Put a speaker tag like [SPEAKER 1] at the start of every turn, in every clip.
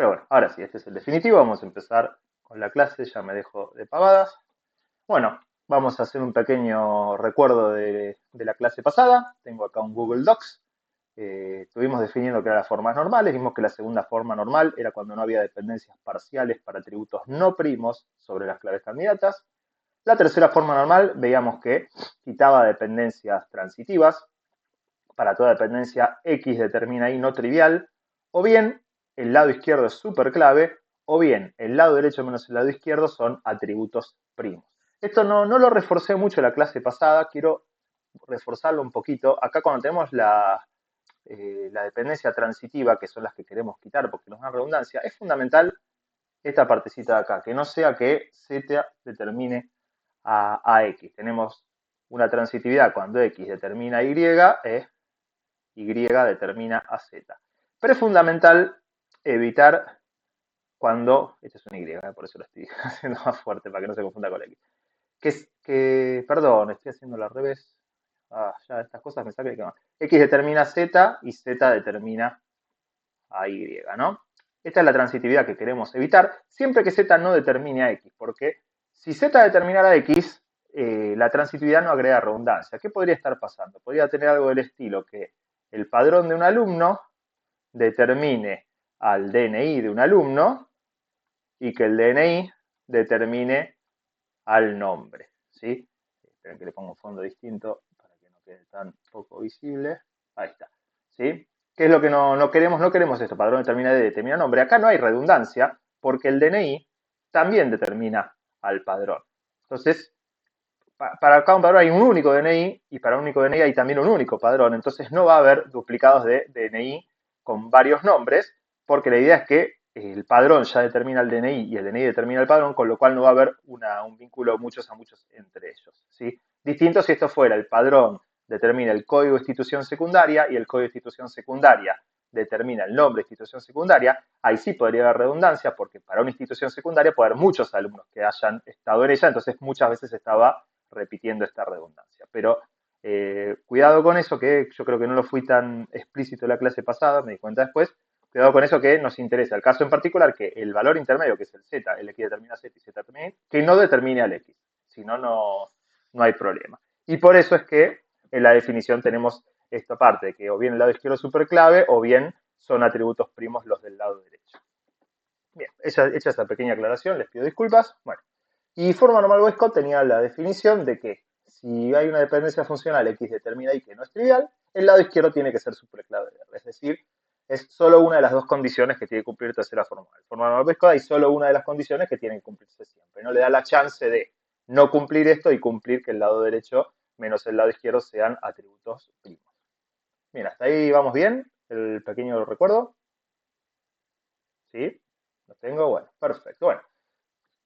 [SPEAKER 1] Pero bueno, ahora sí, este es el definitivo. Vamos a empezar con la clase, ya me dejo de pavadas. Bueno, vamos a hacer un pequeño recuerdo de la clase pasada. Tengo acá un Google Docs. Estuvimos definiendo que eran las formas normales. Vimos que la segunda forma normal era cuando no había dependencias parciales para atributos no primos sobre las claves candidatas. La tercera forma normal veíamos que quitaba dependencias transitivas. Para toda dependencia X determina Y no trivial. O bien el lado izquierdo es superclave, o bien el lado derecho menos el lado izquierdo son atributos primos. Esto no lo reforcé mucho en la clase pasada, quiero reforzarlo un poquito. Acá cuando tenemos la dependencia transitiva, que son las que queremos quitar porque nos dan redundancia, es fundamental esta partecita de acá, que no sea que Z determine a X. Tenemos una transitividad cuando X determina a Y, Y determina a Z. Pero es fundamental evitar cuando, este es un Y, por eso lo estoy haciendo más fuerte para que no se confunda con X. Perdón, estoy haciendo al revés. Ya estas cosas me sacan de que más. X determina Z y Z determina a Y, ¿no? Esta es la transitividad que queremos evitar, siempre que Z no determine a X, porque si Z determinara a X, la transitividad no agrega redundancia. ¿Qué podría estar pasando? Podría tener algo del estilo que el padrón de un alumno determine al DNI de un alumno y que el DNI determine al nombre, ¿sí? Esperen que le pongo un fondo distinto para que no quede tan poco visible. Ahí está, ¿sí? ¿Qué es lo que no queremos? No queremos esto, padrón determina D, determina nombre. Acá no hay redundancia porque el DNI también determina al padrón. Entonces, para cada un padrón hay un único DNI y para un único DNI hay también un único padrón. Entonces no va a haber duplicados de DNI con varios nombres, porque la idea es que el padrón ya determina el DNI y el DNI determina el padrón, con lo cual no va a haber un vínculo muchos a muchos entre ellos, ¿sí? Distinto si esto fuera el padrón determina el código de institución secundaria y el código de institución secundaria determina el nombre de institución secundaria, ahí sí podría haber redundancia, porque para una institución secundaria puede haber muchos alumnos que hayan estado en ella, entonces muchas veces estaba repitiendo esta redundancia. Pero cuidado con eso, que yo creo que no lo fui tan explícito en la clase pasada, me di cuenta después. Cuidado con eso que nos interesa. El caso en particular, que el valor intermedio, que es el Z, el X determina Z y Z determina Y, que no determine al X. Si no, no hay problema. Y por eso es que en la definición tenemos esta parte, que o bien el lado izquierdo es superclave, o bien son atributos primos los del lado derecho. Bien, hecha esta pequeña aclaración, les pido disculpas. Bueno, y forma normal Westcott tenía la definición de que si hay una dependencia funcional X determina Y que no es trivial, el lado izquierdo tiene que ser superclave de R. Es decir, es solo una de las dos condiciones que tiene que cumplir tercera forma. En forma normal Westcott hay solo una de las condiciones que tienen que cumplirse siempre. No le da la chance de no cumplir esto y cumplir que el lado derecho menos el lado izquierdo sean atributos primos. Bien, hasta ahí vamos bien. El pequeño recuerdo. ¿Sí? ¿Lo tengo? Bueno, perfecto. Bueno,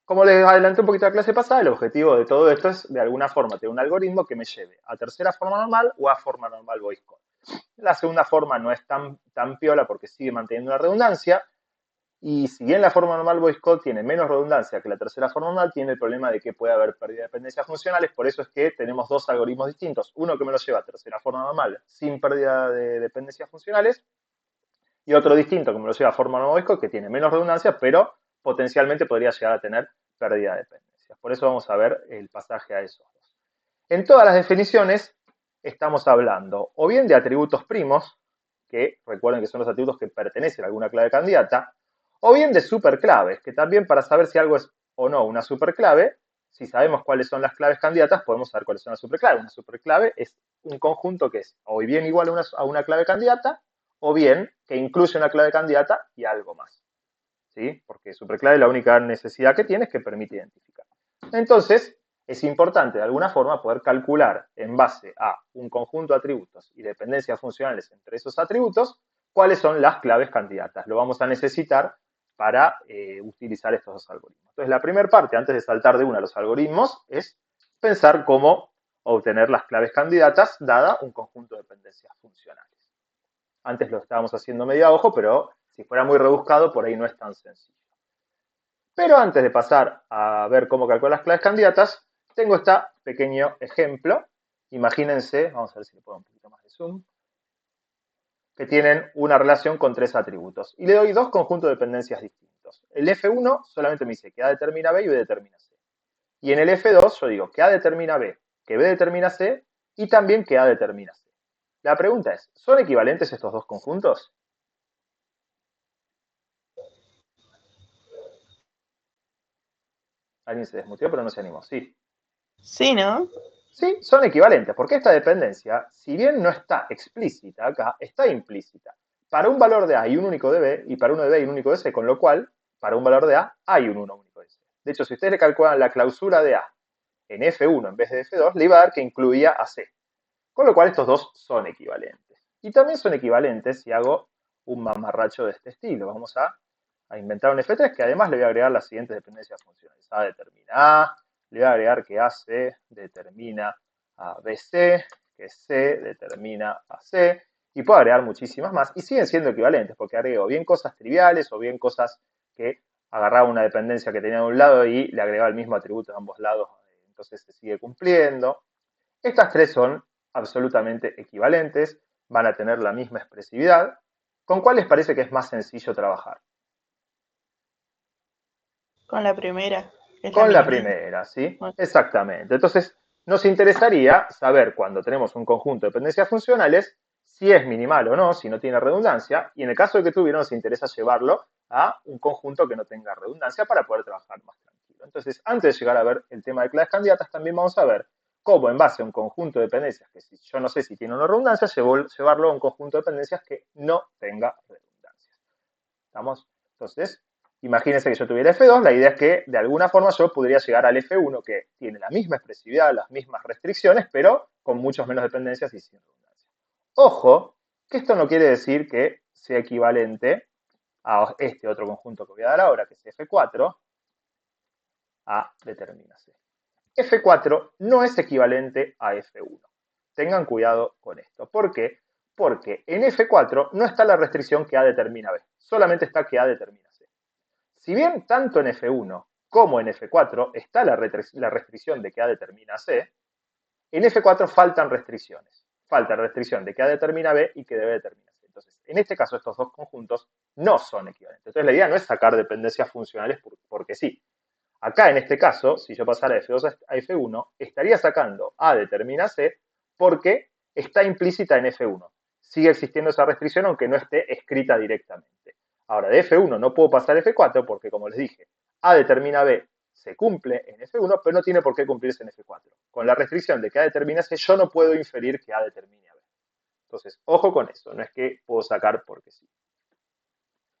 [SPEAKER 1] como les adelanté un poquito la clase pasada, el objetivo de todo esto es, de alguna forma, tener un algoritmo que me lleve a tercera forma normal o a forma normal voice code. La segunda forma no es tan piola porque sigue manteniendo una redundancia, y si bien la forma normal voice code tiene menos redundancia que la tercera forma normal, tiene el problema de que puede haber pérdida de dependencias funcionales. Por eso es que tenemos dos algoritmos distintos. Uno que me lo lleva a tercera forma normal sin pérdida de dependencias funcionales, y otro distinto que me lo lleva a forma normal voice code que tiene menos redundancia, pero potencialmente podría llegar a tener pérdida de dependencias. Por eso vamos a ver el pasaje a esos dos. En todas las definiciones estamos hablando o bien de atributos primos, que recuerden que son los atributos que pertenecen a alguna clave candidata, o bien de superclaves, que también para saber si algo es o no una superclave, si sabemos cuáles son las claves candidatas, podemos saber cuáles son las superclaves. Una superclave es un conjunto que es o bien igual a una clave candidata, o bien que incluye una clave candidata y algo más. ¿Sí? Porque superclave la única necesidad que tiene es que permite identificar. Entonces, es importante de alguna forma poder calcular en base a un conjunto de atributos y dependencias funcionales entre esos atributos cuáles son las claves candidatas. Lo vamos a necesitar para utilizar estos dos algoritmos. Entonces, la primera parte, antes de saltar de uno a los algoritmos, es pensar cómo obtener las claves candidatas dada un conjunto de dependencias funcionales. Antes lo estábamos haciendo medio a ojo, pero si fuera muy rebuscado, por ahí no es tan sencillo. Pero antes de pasar a ver cómo calcular las claves candidatas, tengo este pequeño ejemplo. Imagínense, vamos a ver si le pongo un poquito más de zoom. que tienen una relación con tres atributos. Y le doy dos conjuntos de dependencias distintos. El F1 solamente me dice que A determina B y B determina C. Y en el F2 yo digo que A determina B, que B determina C y también que A determina C. La pregunta es, ¿son equivalentes estos dos conjuntos? Alguien se desmuteó pero no se animó. Sí.
[SPEAKER 2] Sí, ¿no?
[SPEAKER 1] Sí, son equivalentes, porque esta dependencia, si bien no está explícita acá, está implícita. Para un valor de A hay un único de B, y para uno de B hay un único de C, con lo cual, para un valor de A hay un uno único de C. De hecho, si ustedes le calculan la clausura de A en F1 en vez de F2, le iba a dar que incluía a C. Con lo cual, estos dos son equivalentes. Y también son equivalentes si hago un mamarracho de este estilo. Vamos a inventar un F3 que además le voy a agregar las siguientes dependencias funcionales. A determina A, le voy a agregar que AC determina a BC, que C determina a C, y puedo agregar muchísimas más, y siguen siendo equivalentes, porque agrego bien cosas triviales o bien cosas que agarraba una dependencia que tenía de un lado y le agregaba el mismo atributo de ambos lados, entonces se sigue cumpliendo. Estas tres son absolutamente equivalentes, van a tener la misma expresividad. ¿Con cuál les parece que es más sencillo trabajar?
[SPEAKER 2] Con la primera. Es la
[SPEAKER 1] Con la
[SPEAKER 2] mínima.
[SPEAKER 1] primera, ¿sí? Exactamente. Entonces, nos interesaría saber cuando tenemos un conjunto de dependencias funcionales si es minimal o no, si no tiene redundancia, y en el caso de que tuviera, nos interesa llevarlo a un conjunto que no tenga redundancia para poder trabajar más tranquilo. Entonces, antes de llegar a ver el tema de clases candidatas, también vamos a ver cómo en base a un conjunto de dependencias, que si yo no sé si tiene una redundancia, llevarlo a un conjunto de dependencias que no tenga redundancia. ¿Estamos? Entonces, imagínense que yo tuviera F2, la idea es que de alguna forma yo podría llegar al F1 que tiene la misma expresividad, las mismas restricciones, pero con muchos menos dependencias y sin redundancia. Ojo, que esto no quiere decir que sea equivalente a este otro conjunto que voy a dar ahora, que es F4, a determina C. F4 no es equivalente a F1. Tengan cuidado con esto. ¿Por qué? Porque en F4 no está la restricción que A determina B, solamente está que A determina C. Si bien tanto en F1 como en F4 está la restricción de que A determina C, en F4 faltan restricciones. Falta restricción de que A determina B y que B determina C. Entonces, en este caso, estos dos conjuntos no son equivalentes. Entonces, la idea no es sacar dependencias funcionales porque sí. Acá, en este caso, si yo pasara de F2 a F1, estaría sacando A determina C porque está implícita en F1. Sigue existiendo esa restricción aunque no esté escrita directamente. Ahora, de F1 no puedo pasar a F4 porque, como les dije, A determina B se cumple en F1, pero no tiene por qué cumplirse en F4. Con la restricción de que A determina C, yo no puedo inferir que A determine a B. Entonces, ojo con eso, no es que puedo sacar porque sí.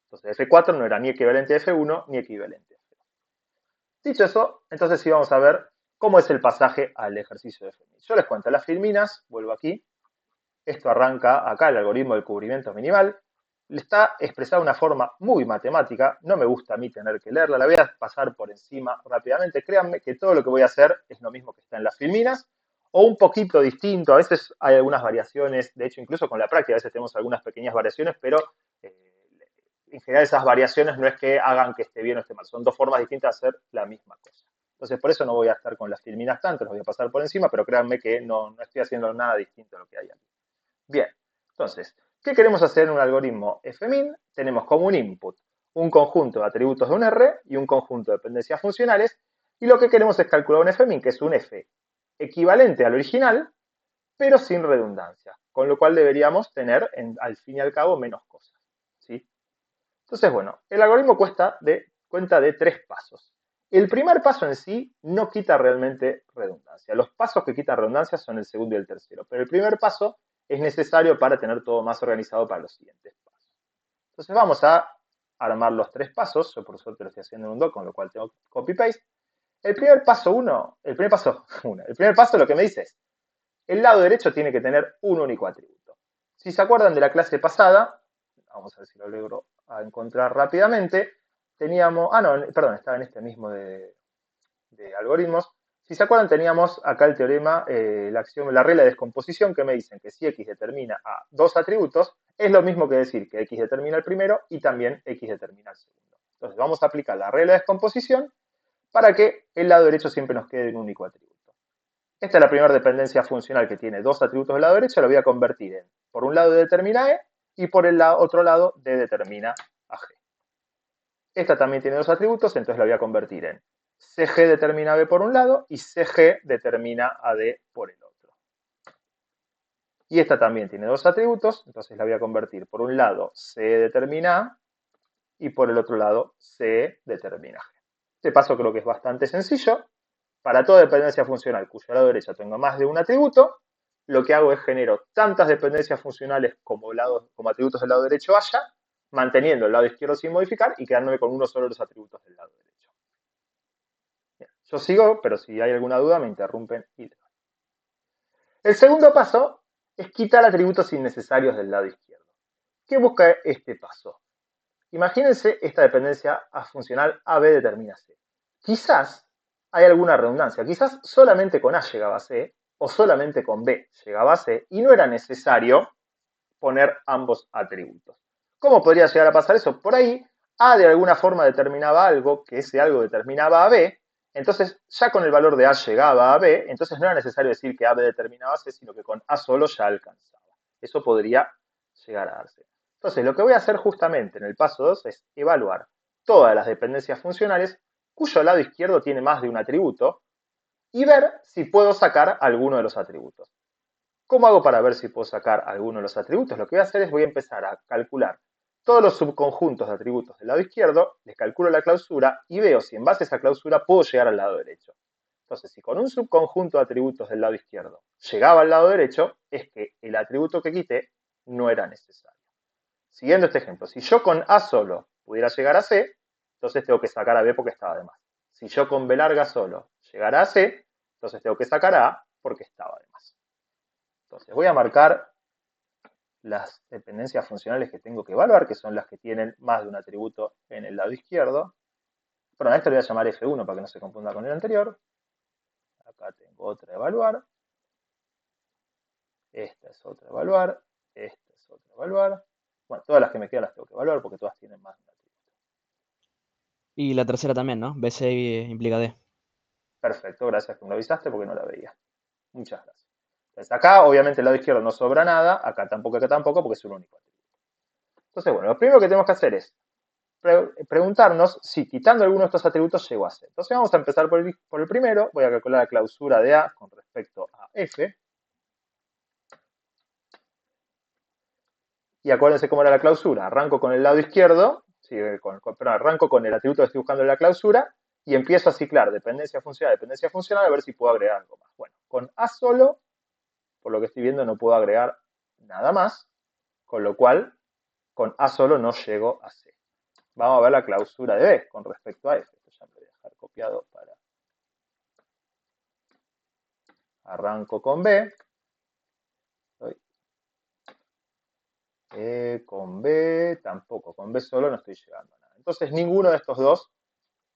[SPEAKER 1] Entonces, F4 no era ni equivalente a F1 ni equivalente a F2. Dicho eso, entonces sí vamos a ver cómo es el pasaje al ejercicio de Fermi. Yo les cuento las filminas, vuelvo aquí. Esto arranca acá, el algoritmo del cubrimiento minimal. Está expresado de una forma muy matemática. No me gusta a mí tener que leerla. La voy a pasar por encima rápidamente. Créanme que todo lo que voy a hacer es lo mismo que está en las filminas o un poquito distinto. A veces hay algunas variaciones. De hecho, incluso con la práctica a veces tenemos algunas pequeñas variaciones, pero eh, en general esas variaciones no es que hagan que esté bien o esté mal. Son dos formas distintas de hacer la misma cosa. Entonces, por eso no voy a estar con las filminas tanto, los voy a pasar por encima, pero créanme que no estoy haciendo nada distinto a lo que hay aquí. Bien, entonces, ¿qué queremos hacer en un algoritmo FMIN? Tenemos como un input un conjunto de atributos de un R y un conjunto de dependencias funcionales, y lo que queremos es calcular un FMIN, que es un F equivalente al original, pero sin redundancia, con lo cual deberíamos tener, al fin y al cabo, menos cosas. ¿Sí? Entonces, bueno, el algoritmo cuenta de tres pasos. El primer paso en sí no quita realmente redundancia. Los pasos que quitan redundancia son el segundo y el tercero, pero el primer paso es necesario para tener todo más organizado para los siguientes pasos. Entonces vamos a armar los tres pasos. Yo por suerte lo estoy haciendo en un doc, con lo cual tengo copy-paste. El primer paso el primer paso lo que me dice es, el lado derecho tiene que tener un único atributo. Si se acuerdan de la clase pasada, vamos a ver si lo logro encontrar rápidamente, teníamos, perdón, estaba en este mismo de algoritmos. Si se acuerdan, teníamos acá el teorema, la regla de descomposición que me dicen que si X determina a dos atributos, es lo mismo que decir que X determina el primero y también X determina el segundo. Entonces vamos a aplicar la regla de descomposición para que el lado derecho siempre nos quede un único atributo. Esta es la primera dependencia funcional que tiene dos atributos del lado derecho, lo voy a convertir en, por un lado determina E y por el otro lado D determina a G. Esta también tiene dos atributos, entonces la voy a convertir en CG determina a B por un lado y CG determina a D por el otro. Y esta también tiene dos atributos, entonces la voy a convertir por un lado C determina A y por el otro lado C determina G. Este paso creo que es bastante sencillo. Para toda dependencia funcional cuyo lado derecho tenga más de un atributo, lo que hago es genero tantas dependencias funcionales como atributos del lado derecho haya, manteniendo el lado izquierdo sin modificar y quedándome con uno solo de los atributos del lado derecho. Bien, yo sigo, pero si hay alguna duda me interrumpen y le doy. El segundo paso es quitar atributos innecesarios del lado izquierdo. ¿Qué busca este paso? Imagínense esta dependencia funcional AB determina C. Quizás hay alguna redundancia, quizás solamente con A llegaba a C o solamente con B llegaba a C y no era necesario poner ambos atributos. ¿Cómo podría llegar a pasar eso? Por ahí A de alguna forma determinaba algo, que ese algo determinaba a B, entonces ya con el valor de A llegaba a B, entonces no era necesario decir que AB determinaba a C, sino que con A solo ya alcanzaba. Eso podría llegar a darse. Entonces, lo que voy a hacer justamente en el paso 2 es evaluar todas las dependencias funcionales cuyo lado izquierdo tiene más de un atributo y ver si puedo sacar alguno de los atributos. ¿Cómo hago para ver si puedo sacar alguno de los atributos? Lo que voy a hacer es voy a empezar a calcular todos los subconjuntos de atributos del lado izquierdo, les calculo la clausura y veo si en base a esa clausura puedo llegar al lado derecho. Entonces, si con un subconjunto de atributos del lado izquierdo llegaba al lado derecho, es que el atributo que quité no era necesario. Siguiendo este ejemplo, si yo con A solo pudiera llegar a C, entonces tengo que sacar a B porque estaba de más. Si yo con B larga solo llegara a C, entonces tengo que sacar a A porque estaba de más. Entonces voy a marcar las dependencias funcionales que tengo que evaluar, que son las que tienen más de un atributo en el lado izquierdo. Bueno, a esto le voy a llamar F1 para que no se confunda con el anterior. Acá tengo otra a evaluar. Esta es otra a evaluar. Esta es otra a evaluar. Bueno, todas las que me quedan las tengo que evaluar porque todas tienen más de un atributo.
[SPEAKER 3] Y la tercera también, ¿no? BC implica D.
[SPEAKER 1] Perfecto, gracias que me lo avisaste porque no la veía. Muchas gracias. Entonces acá, obviamente, el lado izquierdo no sobra nada, acá tampoco, porque es un único atributo. Entonces, bueno, lo primero que tenemos que hacer es preguntarnos si quitando alguno de estos atributos llego a C. Entonces vamos a empezar por el primero, voy a calcular la clausura de A con respecto a F. Y acuérdense cómo era la clausura, arranco con el lado izquierdo, sí, arranco con el atributo que estoy buscando en la clausura y empiezo a ciclar dependencia funcional, a ver si puedo agregar algo más. Bueno, con A solo, por lo que estoy viendo, no puedo agregar nada más, con lo cual con A solo no llego a C. Vamos a ver la clausura de B con respecto a F. Esto ya me lo voy a dejar copiado para... Arranco con B. Con B tampoco. Con B solo no estoy llegando a nada. Entonces ninguno de estos dos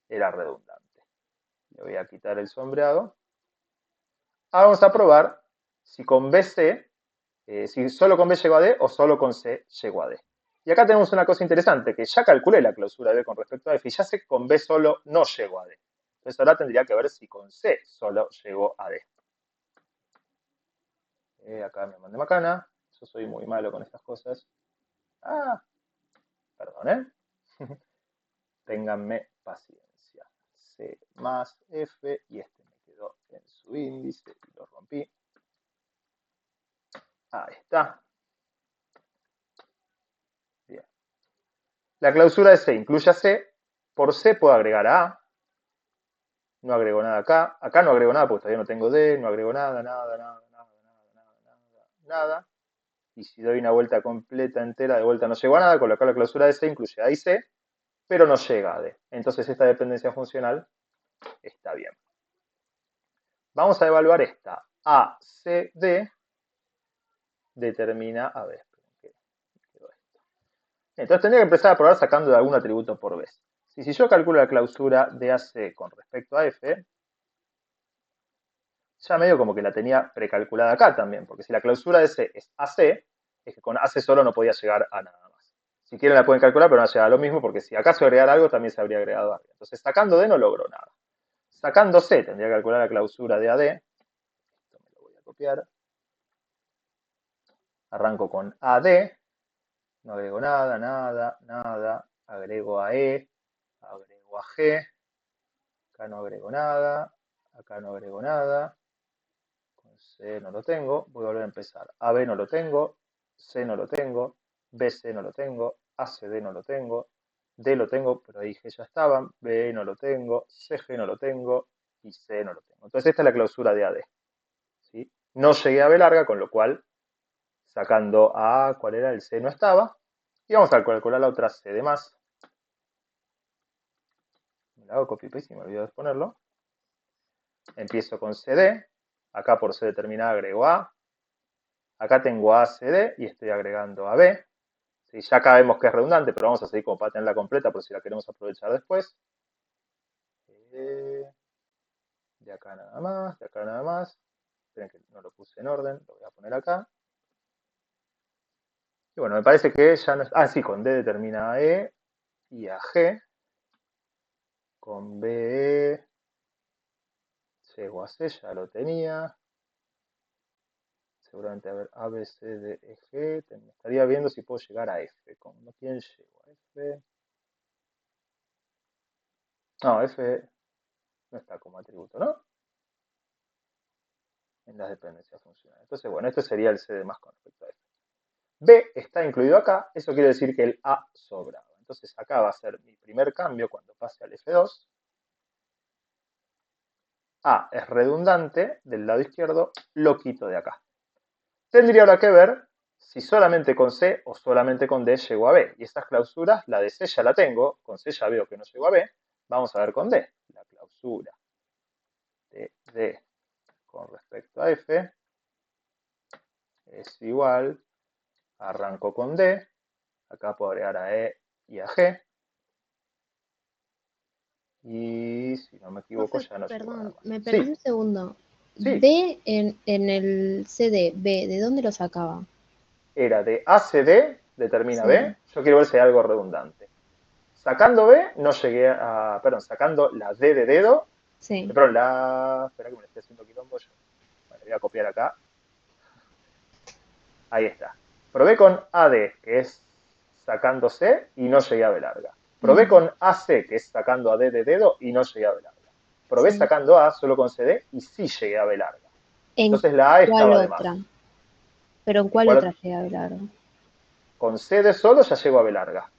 [SPEAKER 1] era redundante. Le voy a quitar el sombreado. Ahora vamos a probar si con BC, si solo con B llego a D o solo con C llego a D. Y acá tenemos una cosa interesante, que ya calculé la clausura de B con respecto a F y ya sé que con B solo no llego a D. Entonces ahora tendría que ver si con C solo llego a D. Acá me mandé macana. Yo soy muy malo con estas cosas. Perdón, Ténganme paciencia. C más F y este me quedó en su índice y lo rompí. Ahí está. Bien. La clausura de C incluye a C. Por C puedo agregar a A. No agrego nada acá. Acá no agrego nada porque todavía no tengo D. No agrego nada. Y si doy una vuelta completa entera, de vuelta no llego a nada. Con lo cual la clausura de C incluye A y C, pero no llega a D. Entonces esta dependencia funcional está bien. Vamos a evaluar esta. A, C, D determina, a ver, entonces tendría que empezar a probar sacando de algún atributo por vez. Si yo calculo la clausura de AC con respecto a F, ya medio como que la tenía precalculada acá también, porque si la clausura de C es AC, es que con AC solo no podía llegar a nada más. Si quieren la pueden calcular, pero no llega a lo mismo, porque si acaso agregar algo, también se habría agregado algo. Entonces sacando D no logro nada. Sacando C, tendría que calcular la clausura de AD. Esto me lo voy a copiar. Arranco con AD. No agrego nada, nada, nada. Agrego a E, agrego a G. Acá no agrego nada, acá no agrego nada. Con C no lo tengo, voy a volver a empezar. AB no lo tengo, C no lo tengo, BC no lo tengo, ACD no lo tengo, D lo tengo, pero ahí G ya estaban, BE no lo tengo, CG no lo tengo y C no lo tengo. Entonces esta es la clausura de AD. ¿Sí? No llegué a B larga, con lo cual, sacando a, ¿cuál era? El C no estaba. Y vamos a calcular la otra C de más. Me la hago copy paste y me olvido de ponerlo. Empiezo con CD. Acá por C determinada agrego A. Acá tengo A, C, D y estoy agregando a B. ¿Sí? Ya acá vemos que es redundante, pero vamos a seguir como para tenerla completa por si la queremos aprovechar después. De acá nada más, de acá nada más. Esperen que no lo puse en orden, lo voy a poner acá. Y bueno, me parece que ya no es... Ah, sí, con D determina a E y a G. Con B, llego a C, ya lo tenía. Seguramente, a ver, A, B, C, D, E, G. Me estaría viendo si puedo llegar a F. ¿Con quién llego? A F. No, F no está como atributo, ¿no? En las dependencias funcionales. Entonces, bueno, este sería el C de más con respecto a F. B está incluido acá, eso quiere decir que el A sobraba. Entonces acá va a ser mi primer cambio cuando pase al F2. A es redundante del lado izquierdo, lo quito de acá. Tendría ahora que ver si solamente con C o solamente con D llego a B. Y estas clausuras, la de C ya la tengo, con C ya veo que no llego a B. Vamos a ver con D. La clausura de D con respecto a F es igual, arranco con D, acá puedo agregar a E y a G. Y si no me equivoco,
[SPEAKER 4] Profe,
[SPEAKER 1] ya no llego a nada
[SPEAKER 4] perdón,
[SPEAKER 1] más.
[SPEAKER 4] me perdí
[SPEAKER 1] Sí,
[SPEAKER 4] un segundo.
[SPEAKER 1] sí,
[SPEAKER 4] B en el CD, B, ¿de dónde lo sacaba?
[SPEAKER 1] era de ACD, determina B.
[SPEAKER 4] Sí,
[SPEAKER 1] Yo quiero ver si hay algo redundante. Sacando B, no llegué a. Perdón, sacando la D de dedo.
[SPEAKER 4] sí.
[SPEAKER 1] Perdón, la. Espera que me lo estoy haciendo quilombo yo. Bueno, voy a copiar acá. Ahí está. Probé con AD, que es sacando C, y no llegué a B larga. Probé
[SPEAKER 4] Ujú,
[SPEAKER 1] con AC, que es sacando a D de dedo, y no llegué a B larga. Probé
[SPEAKER 4] sí.
[SPEAKER 1] sacando A solo con CD, y sí llegué a B larga.
[SPEAKER 4] ¿En
[SPEAKER 1] Entonces la A
[SPEAKER 4] cuál
[SPEAKER 1] estaba de
[SPEAKER 4] otra?
[SPEAKER 1] más.
[SPEAKER 4] ¿Pero en
[SPEAKER 1] ¿En
[SPEAKER 4] cuál
[SPEAKER 1] cuál?
[SPEAKER 4] otra llega a hablar?
[SPEAKER 1] Con CD solo ya llego a B larga.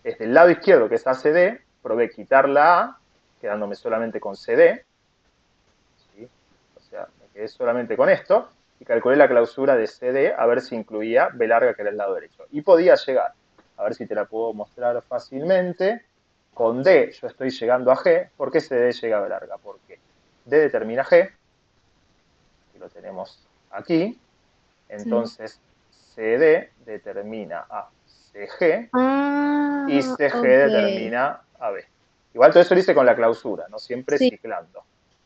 [SPEAKER 1] Desde el lado izquierdo, que es ACD, probé quitar la A, quedándome solamente con CD. ¿Sí? O sea, me quedé solamente con esto y calculé la clausura de CD a ver si incluía B larga, que era el lado derecho. Y podía llegar, a ver si te la puedo mostrar fácilmente. Con D yo estoy llegando a G. ¿Por qué CD llega a B larga? Porque D determina G, que lo tenemos aquí.
[SPEAKER 4] Sí.
[SPEAKER 1] Entonces CD determina a CG y
[SPEAKER 4] Ah,
[SPEAKER 1] CG
[SPEAKER 4] ok.
[SPEAKER 1] determina a B. Igual todo eso lo hice con la clausura, no siempre
[SPEAKER 4] Sí,
[SPEAKER 1] ciclando.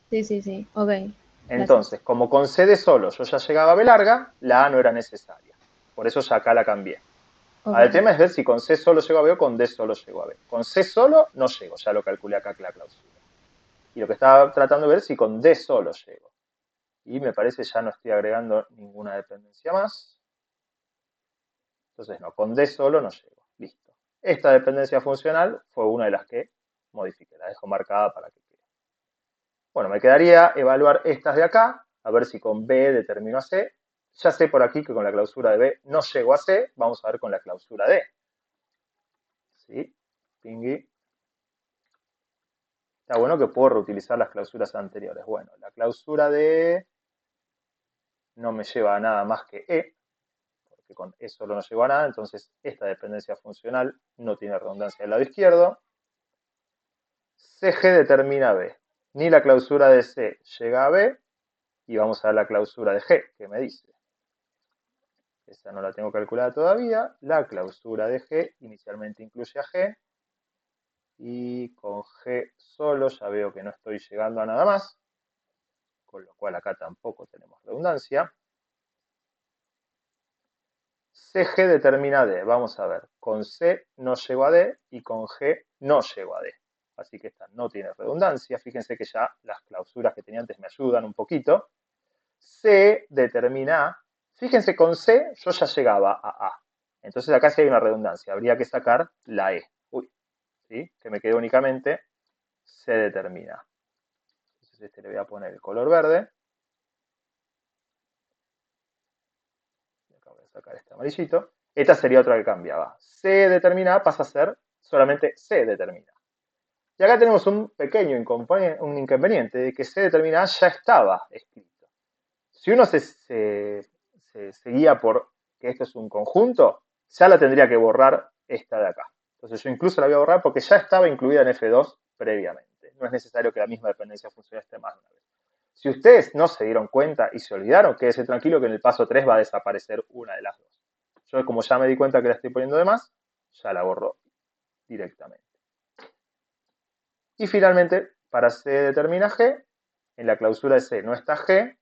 [SPEAKER 4] sí, sí, sí. Ok, gracias.
[SPEAKER 1] Entonces, como con C de solo yo ya llegaba a B larga, la A no era necesaria. Por eso ya acá la cambié.
[SPEAKER 4] Ok,
[SPEAKER 1] Ahora el tema es ver si con C solo llego a B o con D solo llego a B. Con C solo no llego, ya lo calculé acá la clausura. Y lo que estaba tratando de ver es si con D solo llego. Y me parece ya no estoy agregando ninguna dependencia más. Entonces no, con D solo no llego. Listo. Esta dependencia funcional fue una de las que modifiqué. La dejo marcada para que quede. Bueno, me quedaría evaluar estas de acá, a ver si con B determino a C. Ya sé por aquí que con la clausura de B no llego a C. Vamos a ver con la clausura D. ¿Sí? Pingui. Está bueno que puedo reutilizar las clausuras anteriores. Bueno, la clausura de E no me lleva a nada más que E, porque con E solo no llego a nada. Entonces, esta dependencia funcional no tiene redundancia del lado izquierdo. CG determina B. Ni la clausura de C llega a B. Y vamos a ver la clausura de G, que me dice. Esa no la tengo calculada todavía. La clausura de G inicialmente incluye a G. Y con G solo ya veo que no estoy llegando a nada más. Con lo cual acá tampoco tenemos redundancia. CG determina D. Vamos a ver. Con C no llego a D y con G no llego a D. Así que esta no tiene redundancia. Fíjense que ya las clausuras que tenía antes me ayudan un poquito. C determina A. Fíjense, con C yo ya llegaba a A. Entonces acá sí hay una redundancia. Habría que sacar la E. Uy, ¿sí? Que me quede únicamente C determina. Entonces este le voy a poner el color verde. Acá voy a sacar este amarillito. Esta sería otra que cambiaba. C determina pasa a ser solamente C determina. Y acá tenemos un pequeño inconveniente de que C determina ya estaba escrito. Si uno se guía por que esto es un conjunto, ya la tendría que borrar esta de acá. Entonces yo incluso la voy a borrar porque ya estaba incluida en F2 previamente. No es necesario que la misma dependencia funcional esté más de una vez. Si ustedes no se dieron cuenta y se olvidaron, quédese tranquilo que en el paso 3 va a desaparecer una de las dos. Yo como ya me di cuenta que la estoy poniendo de más, ya la borro directamente. Y finalmente, para C determina G, en la clausura de C no está G,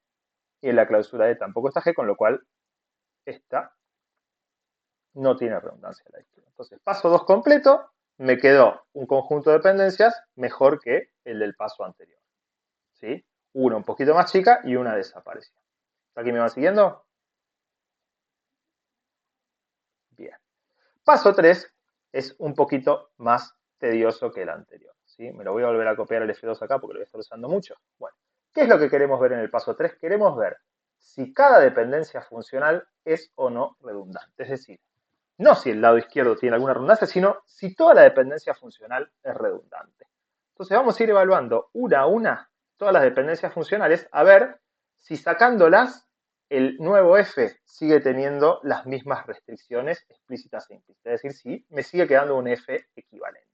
[SPEAKER 1] y en la clausura D tampoco está G, con lo cual esta no tiene redundancia a la izquierda. Entonces, paso 2 completo, me quedó un conjunto de dependencias mejor que el del paso anterior. ¿Sí? Una un poquito más chica y una desapareció. ¿Aquí me van siguiendo? Bien. Paso 3 es un poquito más tedioso que el anterior. ¿Sí? Me lo voy a volver a copiar el F2 acá porque lo voy a estar usando mucho. Bueno, ¿qué es lo que queremos ver en el paso 3? Queremos ver si cada dependencia funcional es o no redundante. Es decir, no si el lado izquierdo tiene alguna redundancia, sino si toda la dependencia funcional es redundante. Entonces vamos a ir evaluando una a una todas las dependencias funcionales a ver si sacándolas el nuevo f sigue teniendo las mismas restricciones explícitas e implícitas. Es decir, si me sigue quedando un f equivalente.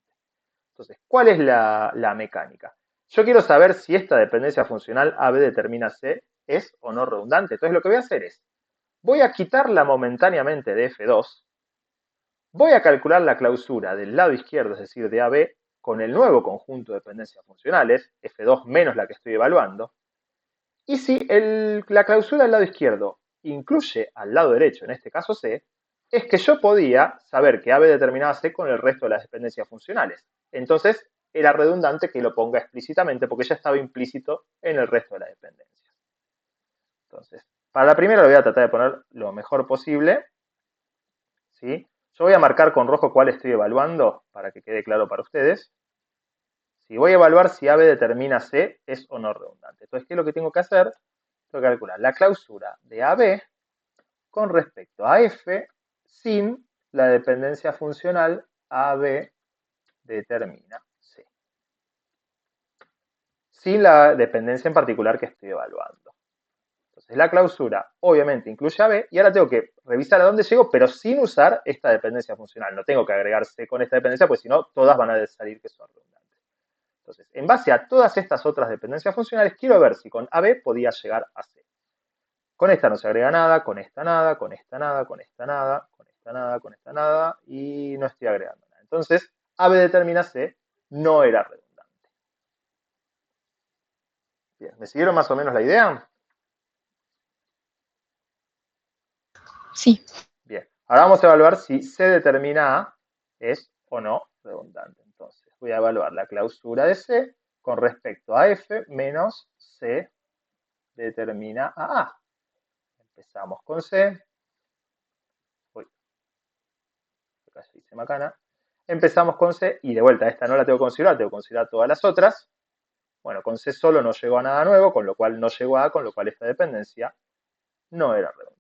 [SPEAKER 1] Entonces, ¿cuál es la mecánica? Yo quiero saber si esta dependencia funcional AB determina C es o no redundante. Entonces lo que voy a hacer es, voy a quitarla momentáneamente de F2, voy a calcular la clausura del lado izquierdo, es decir, de AB, con el nuevo conjunto de dependencias funcionales, F2 menos la que estoy evaluando, y si la clausura del lado izquierdo incluye al lado derecho, en este caso C, es que yo podía saber que AB determinaba C con el resto de las dependencias funcionales. Entonces, era redundante que lo ponga explícitamente porque ya estaba implícito en el resto de las dependencias. Entonces, para la primera lo voy a tratar de poner lo mejor posible. ¿Sí? Yo voy a marcar con rojo cuál estoy evaluando para que quede claro para ustedes. Si voy a evaluar si AB determina C es o no redundante. Entonces, ¿qué es lo que tengo que hacer? Tengo que calcular la clausura de AB con respecto a F sin la dependencia funcional AB determina C. Sin la dependencia en particular que estoy evaluando. Entonces la clausura obviamente incluye AB y ahora tengo que revisar a dónde llego, pero sin usar esta dependencia funcional. No tengo que agregar C con esta dependencia, porque si no, todas van a salir que son redundantes. Entonces, en base a todas estas otras dependencias funcionales, quiero ver si con AB podía llegar a C. Con esta no se agrega nada, con esta nada, con esta nada, con esta nada, con esta nada, con esta nada, y no estoy agregando nada. Entonces, AB determina C no era redundante. Bien, ¿me siguieron más o menos la idea?
[SPEAKER 4] Sí.
[SPEAKER 1] Bien, ahora vamos a evaluar si C determina A es o no redundante. Entonces, voy a evaluar la clausura de C con respecto a F menos C determina a A. Empezamos con C. Uy, acá se dice macana. Empezamos con C y de vuelta, esta no la tengo que considerar todas las otras. Bueno, con C solo no llegó a nada nuevo, con lo cual no llegó a A, con lo cual esta dependencia no era redundante.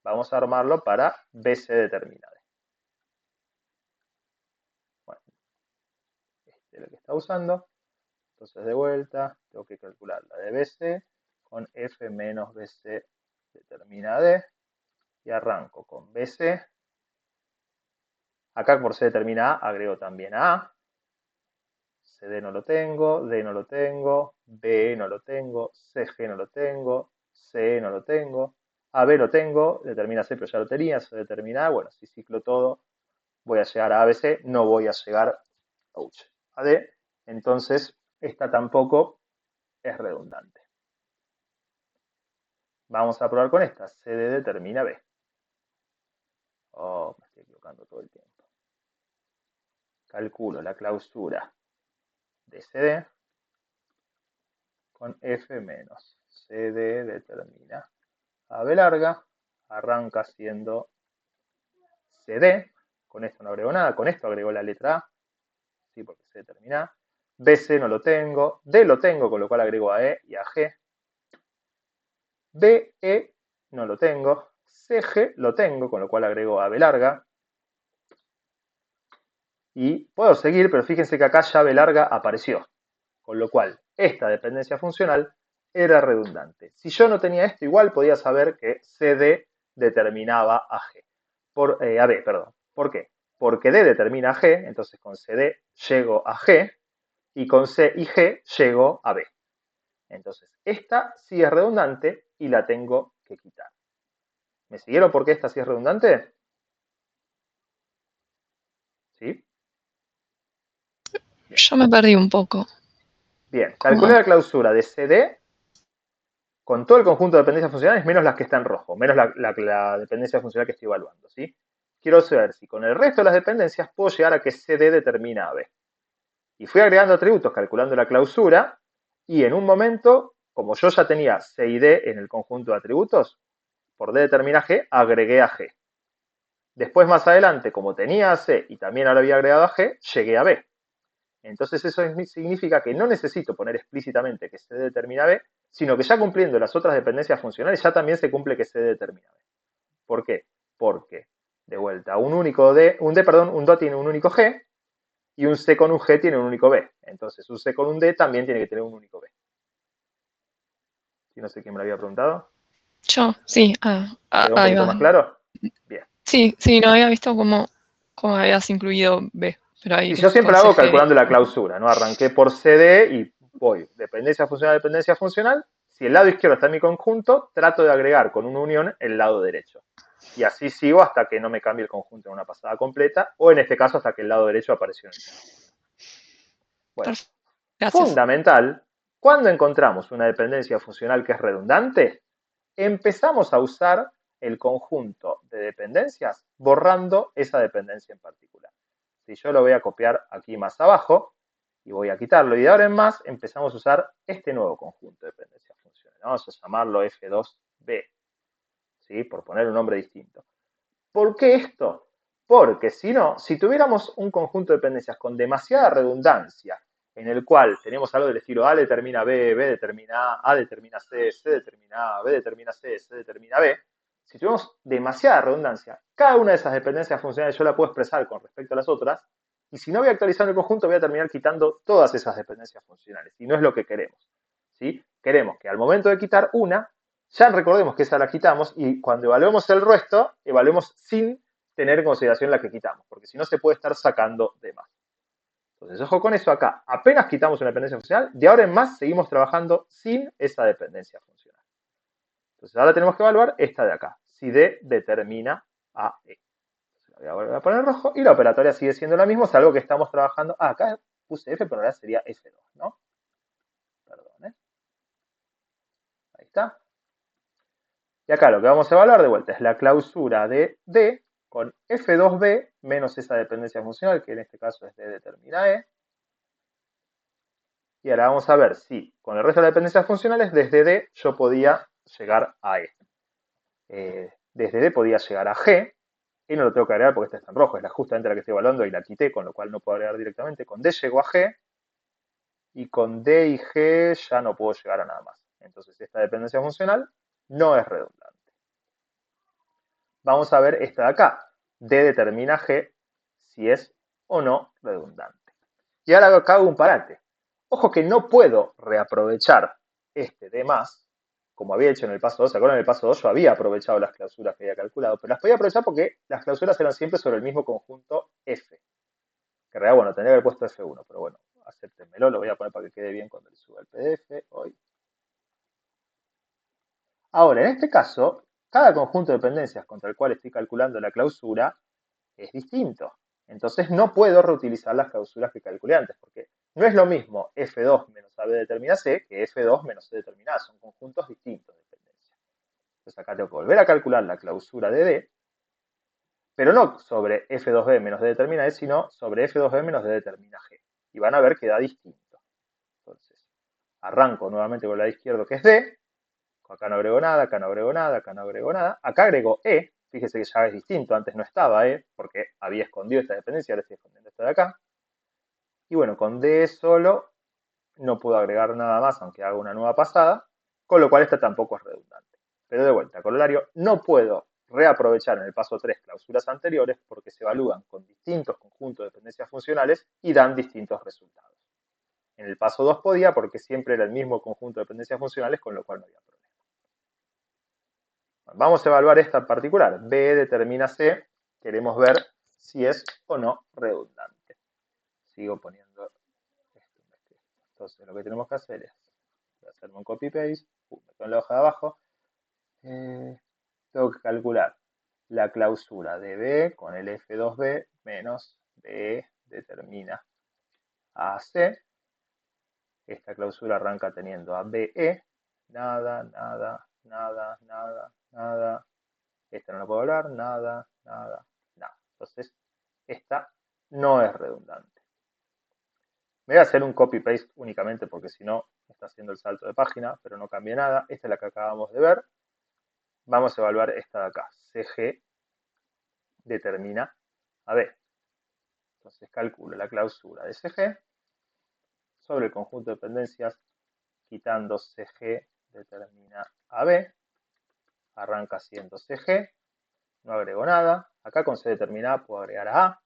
[SPEAKER 1] Vamos a armarlo para BC determina D. Bueno, este es lo que está usando. Entonces, de vuelta, tengo que calcular la de BC con F menos BC determina D. Y arranco con BC. Acá por C determina A, agrego también a A. CD no lo tengo, D no lo tengo, BE no lo tengo, CG no lo tengo, CE no lo tengo, AB lo tengo, determina C, pero ya lo tenía, C determina A. Bueno, si ciclo todo, voy a llegar a ABC, no voy a llegar a D. Entonces, esta tampoco es redundante. Vamos a probar con esta. CD determina B. Oh, me estoy equivocando todo el tiempo. Calculo la clausura de CD con F menos CD determina AB larga arranca siendo CD. Con esto no agrego nada, con esto agrego la letra A, ¿sí? Porque C termina A. BC no lo tengo, D lo tengo, con lo cual agrego a E y a G. BE no lo tengo, CG lo tengo, con lo cual agrego a B larga. Y puedo seguir, pero fíjense que acá ya B larga apareció. Con lo cual, esta dependencia funcional era redundante. Si yo no tenía esto, igual podía saber que CD determinaba a G. A B, perdón. ¿Por qué? Porque D determina a G, entonces con CD llego a G, y con C y G llego a B. Entonces, esta sí es redundante y la tengo que quitar. ¿Me siguieron por qué esta sí es redundante? ¿Sí?
[SPEAKER 5] Yo me perdí un poco.
[SPEAKER 1] Bien,
[SPEAKER 5] ¿Cómo?
[SPEAKER 1] calculé la clausura de CD con todo el conjunto de dependencias funcionales menos las que están en rojo, menos la dependencia funcional que estoy evaluando, ¿sí? Quiero saber si con el resto de las dependencias puedo llegar a que CD determina a B. Y fui agregando atributos calculando la clausura y en un momento, como yo ya tenía C y D en el conjunto de atributos, por D determina G, agregué a G. Después más adelante, como tenía a C y también ahora había agregado a G, llegué a B. Entonces eso significa que no necesito poner explícitamente que C determina B, sino que ya cumpliendo las otras dependencias funcionales ya también se cumple que C determina B. ¿Por qué? Porque, de vuelta, un Do tiene un único G y un C con un G tiene un único B. Entonces un C con un D también tiene que tener un único B. ¿Sí? No sé quién me lo había preguntado.
[SPEAKER 5] Yo, sí,
[SPEAKER 1] ¿Quedó un
[SPEAKER 5] ahí
[SPEAKER 1] poquito
[SPEAKER 5] va.
[SPEAKER 1] más claro? Bien.
[SPEAKER 5] Sí, no había visto cómo habías incluido B, pero ahí
[SPEAKER 1] Y yo siempre
[SPEAKER 5] con
[SPEAKER 1] lo hago
[SPEAKER 5] CG.
[SPEAKER 1] calculando la clausura, ¿no? Arranqué por CD y voy dependencia funcional. Si el lado izquierdo está en mi conjunto, trato de agregar con una unión el lado derecho. Y así sigo hasta que no me cambie el conjunto en una pasada completa, o en este caso hasta que el lado derecho apareció en el conjunto. Bueno,
[SPEAKER 5] Perfecto. Gracias.
[SPEAKER 1] fundamental, cuando encontramos una dependencia funcional que es redundante, empezamos a usar el conjunto de dependencias borrando esa dependencia en particular. Si yo lo voy a copiar aquí más abajo y voy a quitarlo, y de ahora en más empezamos a usar este nuevo conjunto de dependencias funcionales. Vamos a llamarlo F2B, ¿sí? Por poner un nombre distinto. ¿Por qué esto? Porque si no, si tuviéramos un conjunto de dependencias con demasiada redundancia, en el cual tenemos algo del estilo A determina B, B determina A determina C, C determina A, B determina C, C determina B, si tuviéramos demasiada redundancia, cada una de esas dependencias funcionales yo la puedo expresar con respecto a las otras, y si no voy a actualizar el conjunto voy a terminar quitando todas esas dependencias funcionales, y no es lo que queremos, ¿sí? Queremos que al momento de quitar una, ya recordemos que esa la quitamos y cuando evaluemos el resto, evaluemos sin tener en consideración la que quitamos, porque si no se puede estar sacando de más. Entonces, ojo con eso acá. Apenas quitamos una dependencia funcional, de ahora en más seguimos trabajando sin esa dependencia funcional. Entonces, ahora tenemos que evaluar esta de acá, si D determina a E. Entonces, la voy a volver a poner en rojo y la operatoria sigue siendo la misma, salvo que estamos trabajando. Ah, acá puse F, pero ahora sería F2, ¿no? Perdón, ¿eh? Ahí está. Y acá lo que vamos a evaluar de vuelta es la clausura de D con F2B menos esa dependencia funcional, que en este caso es D determina E. Y ahora vamos a ver si con el resto de las dependencias funcionales, desde D yo podía llegar a E. Desde D podía llegar a G, y no lo tengo que agregar porque esta está en rojo, es justamente la que estoy evaluando y la quité, con lo cual no puedo agregar directamente. Con D llego a G, y con D y G ya no puedo llegar a nada más. Entonces esta dependencia funcional no es redundante. Vamos a ver esta de acá. D determina G si es o no redundante. Y ahora acá hago un parate. Ojo que no puedo reaprovechar este D más, como había hecho en el paso 2. ¿Se acuerdan? En el paso 2 yo había aprovechado las clausuras que había calculado, pero las podía aprovechar porque las clausuras eran siempre sobre el mismo conjunto F. Que en realidad, bueno, tendría que haber puesto F1, pero bueno, acéptenmelo, lo voy a poner para que quede bien cuando le suba el PDF hoy. Ahora, en este caso, cada conjunto de dependencias contra el cual estoy calculando la clausura es distinto. Entonces no puedo reutilizar las clausuras que calculé antes, porque no es lo mismo F2 menos AB determina C que F2 menos C determina A, son conjuntos distintos de dependencia. Entonces acá tengo que volver a calcular la clausura de D, pero no sobre F2B menos D determina E, sino sobre F2B menos D determina G. Y van a ver que da distinto. Entonces, arranco nuevamente con el lado izquierdo que es D, Acá no agrego nada, acá no agrego nada, acá no agrego nada. Acá agrego E. Fíjese que ya es distinto. Antes no estaba E porque había escondido esta dependencia. Ahora estoy escondiendo esta de acá. Y bueno, con D solo no puedo agregar nada más, aunque haga una nueva pasada. Con lo cual esta tampoco es redundante. Pero de vuelta, corolario, no puedo reaprovechar en el paso 3 clausuras anteriores porque se evalúan con distintos conjuntos de dependencias funcionales y dan distintos resultados. En el paso 2 podía porque siempre era el mismo conjunto de dependencias funcionales, con lo cual no había problema. Bueno, vamos a evaluar esta en particular. B determina C. Queremos ver si es o no redundante. Sigo poniendo esto. Entonces lo que tenemos que hacer es, voy a hacerme un copy-paste, meto en la hoja de abajo. Tengo que calcular la clausura de B con el F2B menos B determina a C. Esta clausura arranca teniendo a BE, nada, nada, nada, nada, nada. Esta no la puedo hablar, nada, nada, nada. Entonces, esta no es redundante. Me voy a hacer un copy-paste únicamente porque si no, está haciendo el salto de página, pero no cambia nada. Esta es la que acabamos de ver. Vamos a evaluar esta de acá. CG determina a B. Entonces calculo la clausura de CG sobre el conjunto de dependencias, quitando CG determina a B. Arranca siendo CG. No agrego nada. Acá con C determinada puedo agregar a A.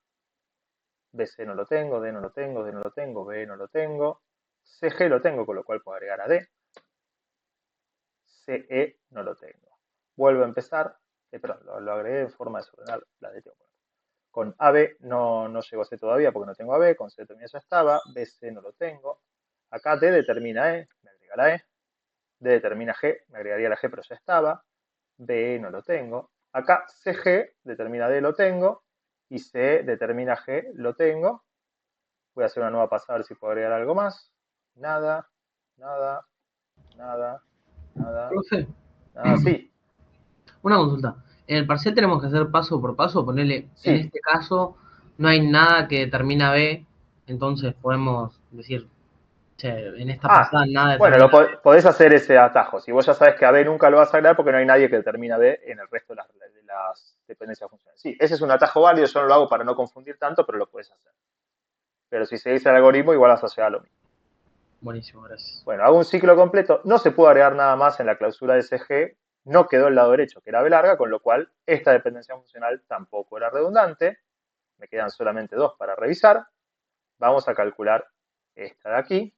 [SPEAKER 1] BC no lo tengo, D no lo tengo, D no lo tengo, B no lo tengo. CG lo tengo, con lo cual puedo agregar a D. CE no lo tengo. Vuelvo a empezar. Perdón, lo agregué en forma desordenada. La D tengo. Con AB no llego a C todavía porque no tengo AB. Con C determina ya estaba. BC no lo tengo. Acá D determina E, me agrega la E. D determina G, me agregaría la G, pero ya estaba. BE no lo tengo. Acá CG determina D, lo tengo. Y CE determina G, lo tengo. Voy a hacer una nueva pasada a ver si puedo agregar algo más. Nada, nada, nada, nada,
[SPEAKER 6] Profe,
[SPEAKER 1] nada. Sí,
[SPEAKER 6] una consulta. En el parcial tenemos que hacer paso por paso, ponerle, en
[SPEAKER 1] sí.
[SPEAKER 6] este caso no hay nada que determina B, entonces podemos decir, che, en esta pasada nada
[SPEAKER 1] Bueno,
[SPEAKER 6] determina B.
[SPEAKER 1] podés hacer ese atajo. Si vos ya sabes que a B nunca lo vas a agregar porque no hay nadie que determina B en el resto de las dependencias funcionales. Sí, ese es un atajo válido, yo no lo hago para no confundir tanto, pero lo puedes hacer. Pero si seguís el algoritmo, igual vas a llegar a lo mismo.
[SPEAKER 6] Buenísimo, gracias.
[SPEAKER 1] Bueno, hago un ciclo completo. No se puede agregar nada más en la clausura de CG. No quedó el lado derecho, que era B larga, con lo cual esta dependencia funcional tampoco era redundante. Me quedan solamente dos para revisar. Vamos a calcular esta de aquí.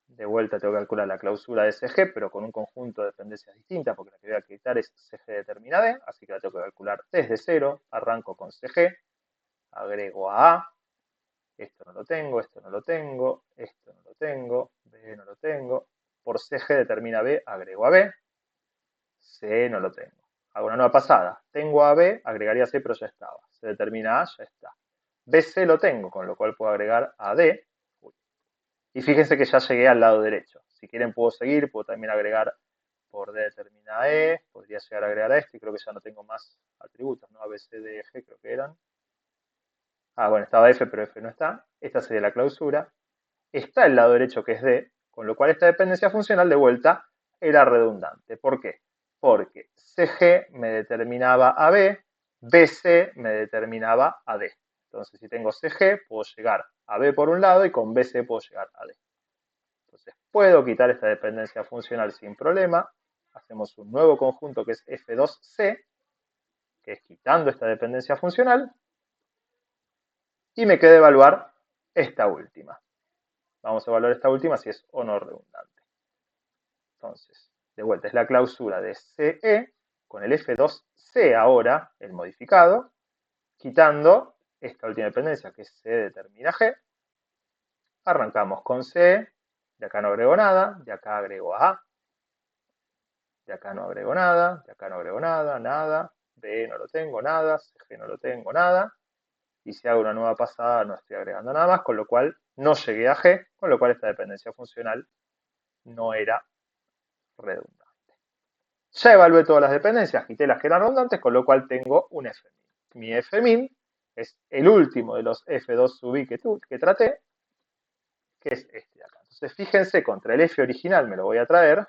[SPEAKER 1] De vuelta tengo que calcular la clausura de CG, pero con un conjunto de dependencias distintas, porque la que voy a quitar es CG determina D, así que la tengo que calcular desde cero. Arranco con CG, agrego a esto no lo tengo, esto no lo tengo, esto no lo tengo, B no lo tengo. Por CG determina B, agrego a B, C no lo tengo. Hago una nueva pasada. Tengo a B, agregaría C, pero ya estaba. C determina A, ya está. BC lo tengo, con lo cual puedo agregar a D. Y fíjense que ya llegué al lado derecho. Si quieren puedo seguir, puedo también agregar por D determina E, podría llegar a agregar a este, y creo que ya no tengo más atributos, ¿no? A, B, C, D, E, G creo que eran. Bueno, estaba F, pero F no está. Esta sería la clausura. Está el lado derecho que es D, con lo cual esta dependencia funcional de vuelta era redundante. ¿Por qué? Porque CG me determinaba a B, BC me determinaba a D. Entonces, si tengo CG, puedo llegar a B por un lado y con BC puedo llegar a D. Entonces, puedo quitar esta dependencia funcional sin problema. Hacemos un nuevo conjunto que es F2C, que es quitando esta dependencia funcional. Y me queda evaluar esta última. Vamos a evaluar esta última si es o no redundante. Entonces, de vuelta, es la clausura de CE con el F2C ahora, el modificado, quitando esta última dependencia que es C determina G. Arrancamos con C, de acá no agrego nada, de acá agrego A, de acá no agrego nada, de acá no agrego nada, nada, B no lo tengo, nada, CG no lo tengo, nada. Y si hago una nueva pasada no estoy agregando nada más, con lo cual no llegué a G, con lo cual esta dependencia funcional no era redundante. Ya evalué todas las dependencias, quité las que eran redundantes, con lo cual tengo un Fmin. Mi Fmin es el último de los F2 sub I que traté, que es este de acá. Entonces fíjense, contra el F original me lo voy a traer,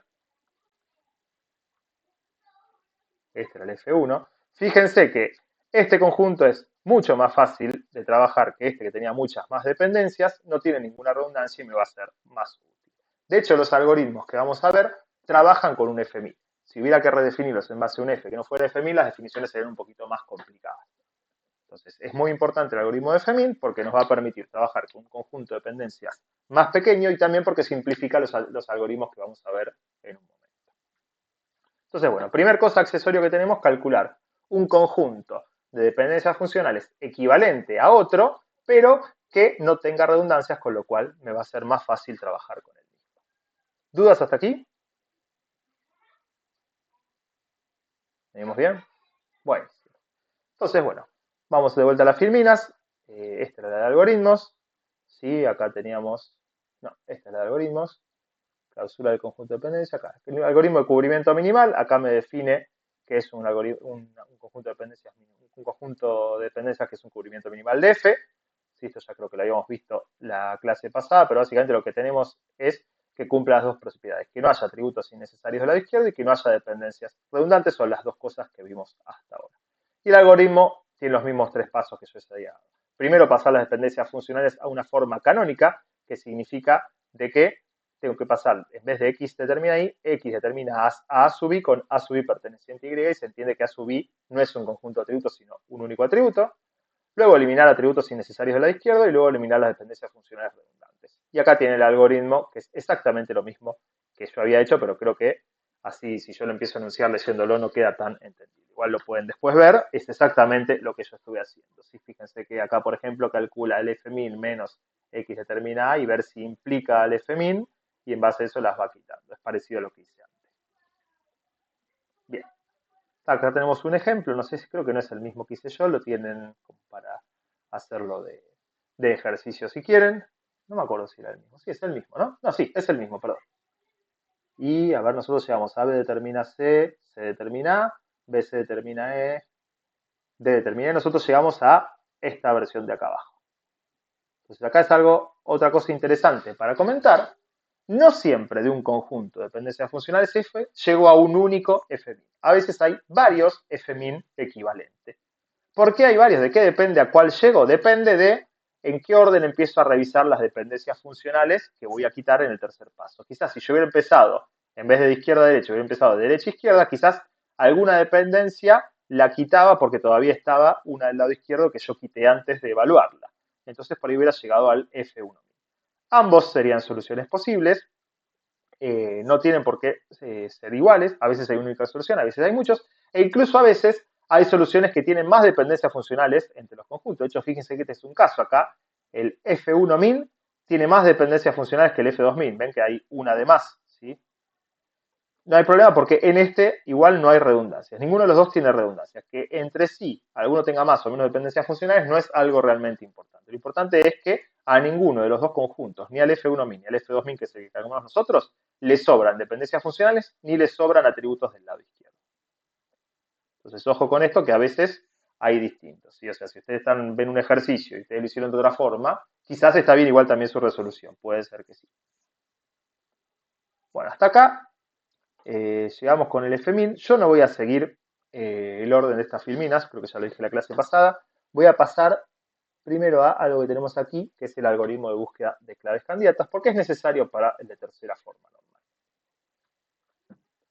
[SPEAKER 1] este era el F1. Fíjense que este conjunto es mucho más fácil de trabajar que este que tenía muchas más dependencias, no tiene ninguna redundancia y me va a ser más útil. De hecho, los algoritmos que vamos a ver trabajan con un F-min. Si hubiera que redefinirlos en base a un F que no fuera F-min, las definiciones serían un poquito más complicadas. Entonces, es muy importante el algoritmo de F-min porque nos va a permitir trabajar con un conjunto de dependencias más pequeño y también porque simplifica los algoritmos que vamos a ver en un momento. Entonces, bueno, primer cosa accesorio que tenemos, calcular un conjunto de dependencias funcionales equivalente a otro, pero que no tenga redundancias, con lo cual me va a ser más fácil trabajar con el mismo. ¿Dudas hasta aquí? ¿Venimos bien? Bueno. Entonces, bueno, vamos de vuelta a las filminas. Esta era la de algoritmos. Sí, acá teníamos... No, esta es la de algoritmos. Clausura del conjunto de dependencias. Acá. El algoritmo de cubrimiento minimal, acá me define que es un conjunto de dependencias, un conjunto de dependencias que es un cubrimiento minimal de F. Sí, esto ya creo que lo habíamos visto la clase pasada, pero básicamente lo que tenemos es que cumpla las dos propiedades, que no haya atributos innecesarios del lado izquierdo y que no haya dependencias redundantes, son las dos cosas que vimos hasta ahora. Y el algoritmo tiene los mismos tres pasos que yo ya había dado. Primero, pasar las dependencias funcionales a una forma canónica, que significa de que tengo que pasar, en vez de x determina y, x determina a sub i con a sub i perteneciente a y, y se entiende que a sub i no es un conjunto de atributos, sino un único atributo. Luego eliminar atributos innecesarios del lado izquierdo y luego eliminar las dependencias funcionales redundantes. Y acá tiene el algoritmo, que es exactamente lo mismo que yo había hecho, pero creo que así, si yo lo empiezo a enunciar leyéndolo, no queda tan entendible. Igual lo pueden después ver, es exactamente lo que yo estuve haciendo. ¿Sí? Fíjense que acá, por ejemplo, calcula el F-min menos x determina a y ver si implica el F-min, y en base a eso las va quitando. Es parecido a lo que hice antes. Bien. Acá tenemos un ejemplo, no sé si creo que no es el mismo que hice yo, lo tienen como para hacerlo de ejercicio si quieren. No me acuerdo si era el mismo. Sí, es el mismo, ¿no? No, sí, es el mismo, perdón. Y a ver, nosotros llegamos a B determina C, C determina A, B C determina E, D determina E. Nosotros llegamos a esta versión de acá abajo. Entonces acá es otra cosa interesante para comentar. No siempre de un conjunto de dependencias funcionales F llego a un único F-min. A veces hay varios F-min equivalentes. ¿Por qué hay varios? ¿De qué depende a cuál llego? Depende de en qué orden empiezo a revisar las dependencias funcionales que voy a quitar en el tercer paso. Quizás si yo hubiera empezado, en vez de izquierda a derecha, hubiera empezado de derecha a izquierda, quizás alguna dependencia la quitaba porque todavía estaba una del lado izquierdo que yo quité antes de evaluarla. Entonces por ahí hubiera llegado al F1. Ambos serían soluciones posibles, no tienen por qué ser iguales, a veces hay una única solución, a veces hay muchos, e incluso a veces hay soluciones que tienen más dependencias funcionales entre los conjuntos. De hecho, fíjense que este es un caso acá, el F1min tiene más dependencias funcionales que el F2min, ven que hay una de más, ¿sí? No hay problema porque en este igual no hay redundancias, ninguno de los dos tiene redundancias, que entre sí alguno tenga más o menos dependencias funcionales no es algo realmente importante. Lo importante es que a ninguno de los dos conjuntos, ni al F1min ni al F2min, que es el que calculamos nosotros, le sobran dependencias funcionales ni le sobran atributos del lado izquierdo. Entonces, ojo con esto, que a veces hay distintos, ¿sí? O sea, si ustedes ven un ejercicio y ustedes lo hicieron de otra forma, quizás está bien igual también su resolución, puede ser que sí. Bueno, hasta acá llegamos con el F-min. Yo no voy a seguir el orden de estas filminas, creo que ya lo dije en la clase pasada. Voy a pasar primero a algo que tenemos aquí, que es el algoritmo de búsqueda de claves candidatas, porque es necesario para el de tercera forma normal.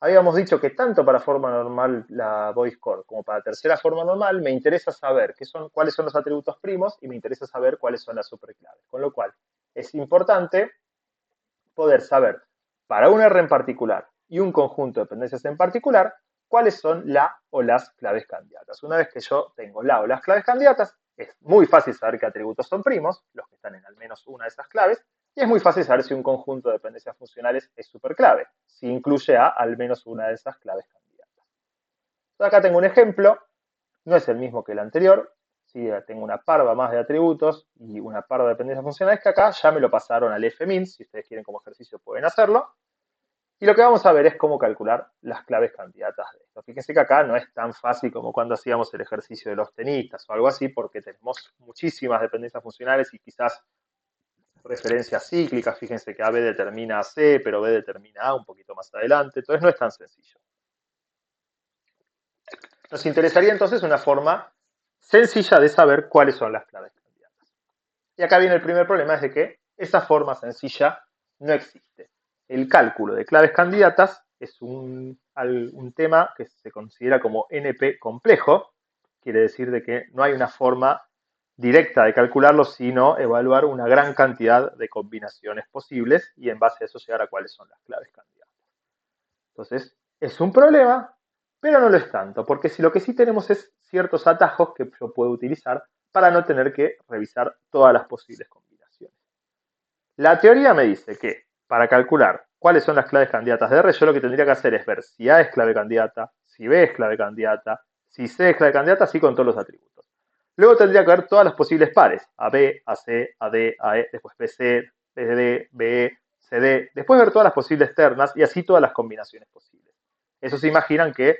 [SPEAKER 1] Habíamos dicho que tanto para forma normal la voice core como para tercera forma normal me interesa saber cuáles son los atributos primos y me interesa saber cuáles son las superclaves. Con lo cual es importante poder saber para un R en particular y un conjunto de dependencias en particular cuáles son la o las claves candidatas. Una vez que yo tengo la o las claves candidatas, es muy fácil saber qué atributos son primos, los que están en al menos una de esas claves, y es muy fácil saber si un conjunto de dependencias funcionales es superclave, si incluye a al menos una de esas claves candidatas. Entonces acá tengo un ejemplo, no es el mismo que el anterior, ¿sí? Tengo una parva más de atributos y una parva de dependencias funcionales que acá ya me lo pasaron al F-min, si ustedes quieren como ejercicio pueden hacerlo. Y lo que vamos a ver es cómo calcular las claves candidatas de esto. Fíjense que acá no es tan fácil como cuando hacíamos el ejercicio de los tenistas o algo así, porque tenemos muchísimas dependencias funcionales y quizás referencias cíclicas. Fíjense que A, B determina a C, pero B determina A un poquito más adelante. Entonces no es tan sencillo. Nos interesaría entonces una forma sencilla de saber cuáles son las claves candidatas. Y acá viene el primer problema, es de que esa forma sencilla no existe. El cálculo de claves candidatas es un tema que se considera como NP complejo, quiere decir de que no hay una forma directa de calcularlo, sino evaluar una gran cantidad de combinaciones posibles y en base a eso llegar a cuáles son las claves candidatas. Entonces, es un problema, pero no lo es tanto, porque si lo que sí tenemos es ciertos atajos que yo puedo utilizar para no tener que revisar todas las posibles combinaciones. La teoría me dice que para calcular cuáles son las claves candidatas de R, yo lo que tendría que hacer es ver si A es clave candidata, si B es clave candidata, si C es clave candidata, así con todos los atributos. Luego tendría que ver todas las posibles pares, AB, AC, AD, AE, después BC, BD, BE, CD, después ver todas las posibles ternas y así todas las combinaciones posibles. Eso se imaginan que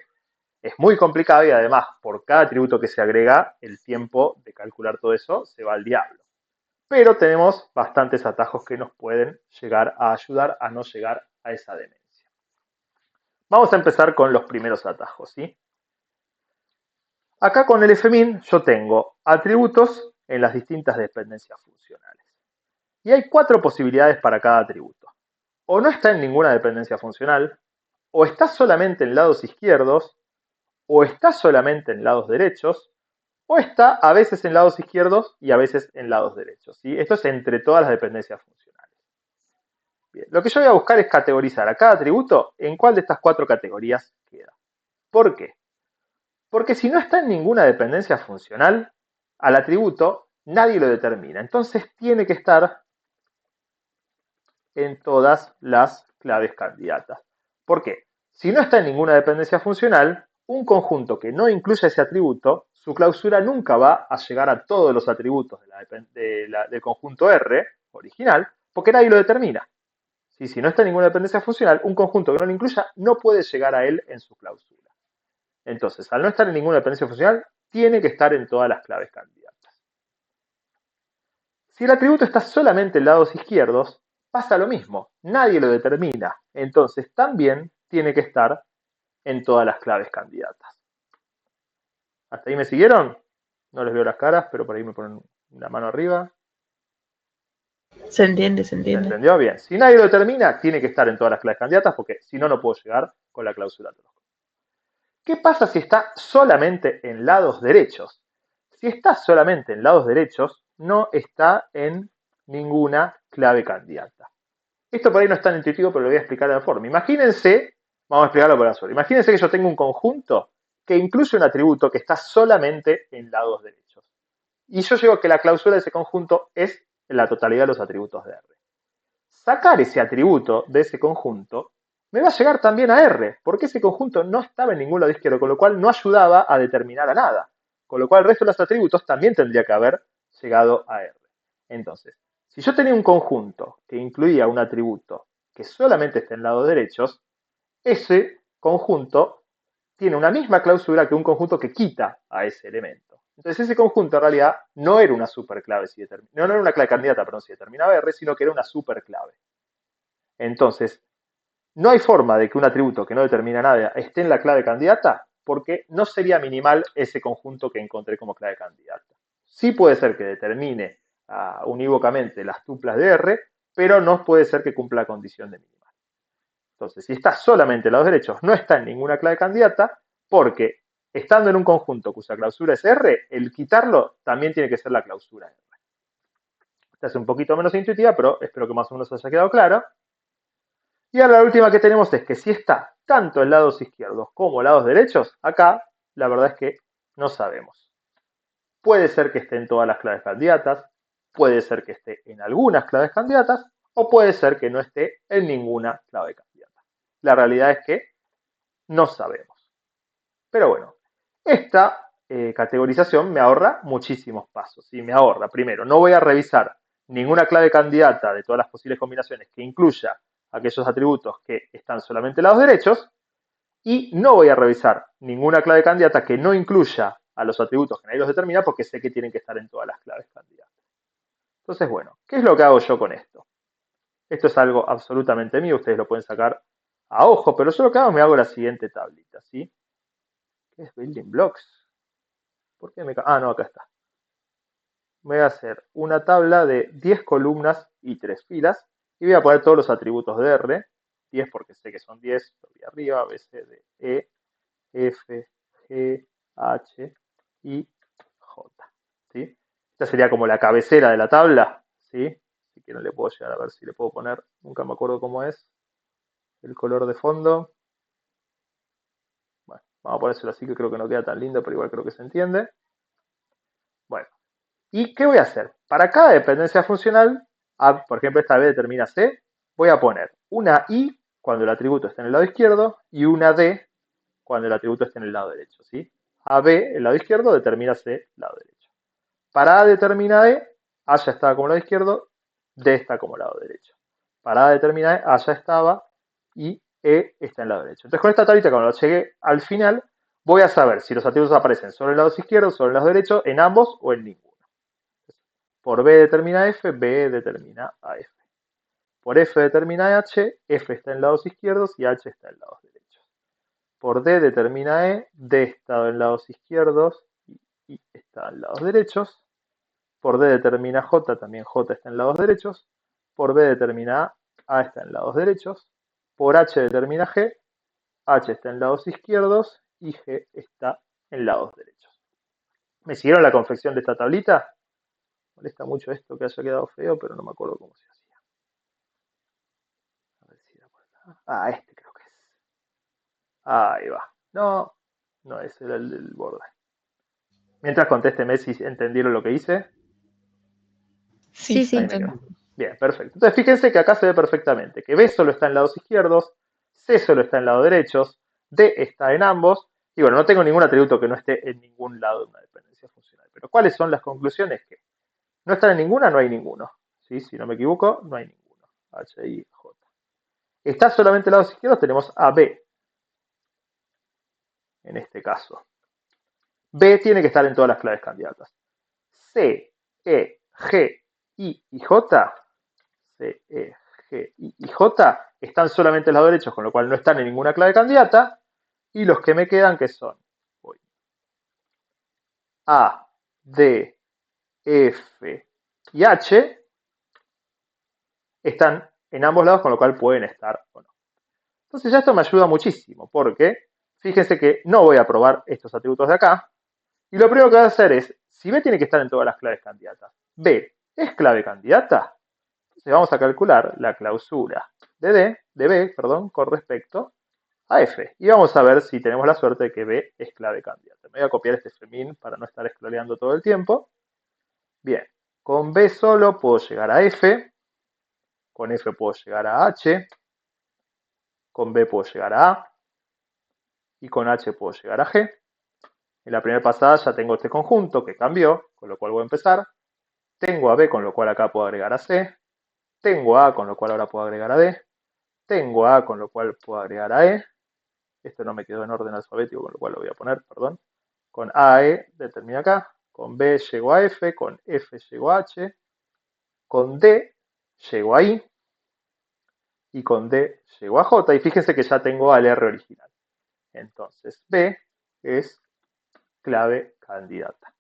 [SPEAKER 1] es muy complicado y además por cada atributo que se agrega, el tiempo de calcular todo eso se va al diablo. Pero tenemos bastantes atajos que nos pueden llegar a ayudar a no llegar a esa demencia. Vamos a empezar con los primeros atajos, ¿sí? Acá con el fmin yo tengo atributos en las distintas dependencias funcionales. Y hay 4 posibilidades para cada atributo. O no está en ninguna dependencia funcional, o está solamente en lados izquierdos, o está solamente en lados derechos, o está a veces en lados izquierdos y a veces en lados derechos, ¿sí? Esto es entre todas las dependencias funcionales. Bien, lo que yo voy a buscar es categorizar a cada atributo en cuál de estas 4 categorías queda. ¿Por qué? Porque si no está en ninguna dependencia funcional, al atributo nadie lo determina. Entonces tiene que estar en todas las claves candidatas. ¿Por qué? Si no está en ninguna dependencia funcional, un conjunto que no incluya ese atributo, su clausura nunca va a llegar a todos los atributos del conjunto R original, porque nadie lo determina. Si no está en ninguna dependencia funcional, un conjunto que no lo incluya no puede llegar a él en su clausura. Entonces, al no estar en ninguna dependencia funcional, tiene que estar en todas las claves candidatas. Si el atributo está solamente en lados izquierdos, pasa lo mismo, nadie lo determina, entonces también tiene que estar en todas las claves candidatas. ¿Hasta ahí me siguieron? No les veo las caras, pero por ahí me ponen la mano arriba.
[SPEAKER 2] Se entiende, se
[SPEAKER 1] ¿Se
[SPEAKER 2] entiende.
[SPEAKER 1] entendió? Bien. Si nadie lo determina, tiene que estar en todas las claves candidatas, porque si no, no puedo llegar con la clausura. ¿Qué pasa si está solamente en lados derechos? Si está solamente en lados derechos, no está en ninguna clave candidata. Esto por ahí no es tan intuitivo, pero lo voy a explicar de la forma. Imagínense, vamos a explicarlo por la suerte. Imagínense que yo tengo un conjunto que incluye un atributo que está solamente en lados derechos. Y yo digo que la clausura de ese conjunto es la totalidad de los atributos de R. Sacar ese atributo de ese conjunto me va a llegar también a R, porque ese conjunto no estaba en ningún lado izquierdo, con lo cual no ayudaba a determinar a nada. Con lo cual el resto de los atributos también tendría que haber llegado a R. Entonces, si yo tenía un conjunto que incluía un atributo que solamente está en lados derechos, ese conjunto tiene una misma clausura que un conjunto que quita a ese elemento. Entonces ese conjunto en realidad no era una superclave, no era una clave candidata, perdón, si determinaba R, sino que era una superclave. Entonces, no hay forma de que un atributo que no determina nada esté en la clave candidata porque no sería minimal ese conjunto que encontré como clave candidata. Sí puede ser que determine unívocamente las tuplas de R, pero no puede ser que cumpla la condición de minimal. Entonces, si está solamente en lados derechos, no está en ninguna clave candidata porque estando en un conjunto cuya clausura es R, el quitarlo también tiene que ser la clausura R. Esta es un poquito menos intuitiva, pero espero que más o menos haya quedado claro. Y ahora la última que tenemos es que si está tanto en lados izquierdos como lados derechos, acá la verdad es que no sabemos. Puede ser que esté en todas las claves candidatas, puede ser que esté en algunas claves candidatas, o puede ser que no esté en ninguna clave candidata. La realidad es que no sabemos. Pero bueno, esta categorización me ahorra muchísimos pasos. ¿Sí? Me ahorra, primero, no voy a revisar ninguna clave candidata de todas las posibles combinaciones que incluya aquellos atributos que están solamente en lados derechos, y no voy a revisar ninguna clave candidata que no incluya a los atributos que nadie los determina porque sé que tienen que estar en todas las claves candidatas. Entonces, bueno, ¿qué es lo que hago yo con esto? Esto es algo absolutamente mío, ustedes lo pueden sacar a ojo, pero yo lo que hago me hago la siguiente tablita, ¿sí? ¿Qué es Building Blocks? ¿Por qué me... Ah, no, acá está. Voy a hacer una tabla de 10 columnas y 3 filas. Y voy a poner todos los atributos de R. 10 porque sé que son 10. Lo voy arriba, B, C, D, E, F, G, H, I, J. ¿Sí? Esta sería como la cabecera de la tabla. ¿Sí? Si quieren le puedo llegar a ver si le puedo poner. Nunca me acuerdo cómo es el color de fondo. Bueno, vamos a ponérselo así que creo que no queda tan lindo, pero igual creo que se entiende. Bueno, ¿y qué voy a hacer? Para cada dependencia funcional, por ejemplo, esta B determina C, voy a poner una I cuando el atributo esté en el lado izquierdo y una D cuando el atributo esté en el lado derecho. ¿Sí? AB, el lado izquierdo, determina C, el lado derecho. Para A determina E, A ya estaba como lado izquierdo, D está como lado derecho. Para A determina E, A ya estaba y E está en el lado derecho. Entonces con esta tablita, cuando llegue al final, voy a saber si los atributos aparecen sobre el lado izquierdo, sobre el lado derecho, en ambos o en ninguno. Por B determina F, B determina a F. Por F determina H, F está en lados izquierdos y H está en lados derechos. Por D determina E, D está en lados izquierdos y I está en lados derechos. Por D determina J, también J está en lados derechos. Por B determina A está en lados derechos. Por H determina G, H está en lados izquierdos y G está en lados derechos. ¿Me siguieron la confección de esta tablita? Molesta mucho esto que haya quedado feo, pero no me acuerdo cómo se hacía. A ver si era por acá. Ah, este creo que es. Ahí va. No, no, ese era el del borde. Mientras contésteme si entendieron lo que hice.
[SPEAKER 4] Sí, sí.
[SPEAKER 1] Ahí me quedo. Bien, perfecto. Entonces fíjense que acá se ve perfectamente que B solo está en lados izquierdos, C solo está en lados derechos, D está en ambos, y bueno, no tengo ningún atributo que no esté en ningún lado de una dependencia funcional. Pero ¿cuáles son las conclusiones? Que no están en ninguna, no hay ninguno. ¿Sí? Si no me equivoco, no hay ninguno. H, I, J. Está solamente en lados izquierdos, tenemos a B. En este caso. B tiene que estar en todas las claves candidatas. C, E, G, I y J. C, E, G, I y J están solamente en lados derechos, con lo cual no están en ninguna clave candidata. Y los que me quedan, que son A, D, F y H, están en ambos lados, con lo cual pueden estar o no. Entonces ya esto me ayuda muchísimo, porque fíjense que no voy a probar estos atributos de acá. Y lo primero que voy a hacer es, si B tiene que estar en todas las claves candidatas, ¿B es clave candidata? Entonces vamos a calcular la clausura de B, con respecto a F. Y vamos a ver si tenemos la suerte de que B es clave candidata. Me voy a copiar este femin para no estar scrolleando todo el tiempo. Bien, con B solo puedo llegar a F, con F puedo llegar a H, con B puedo llegar a A, y con H puedo llegar a G. En la primera pasada ya tengo este conjunto que cambió, con lo cual voy a empezar. Tengo a B, con lo cual acá puedo agregar a C. Tengo a A, con lo cual ahora puedo agregar a D. Tengo a A, con lo cual puedo agregar a E. Esto no me quedó en orden alfabético, con lo cual lo voy a poner, perdón. Con A, E, determina acá. Con B llego a F, con F llego a H. Con D llego a I. Y con D llego a J. Y fíjense que ya tengo al R original. Entonces B es clave candidata.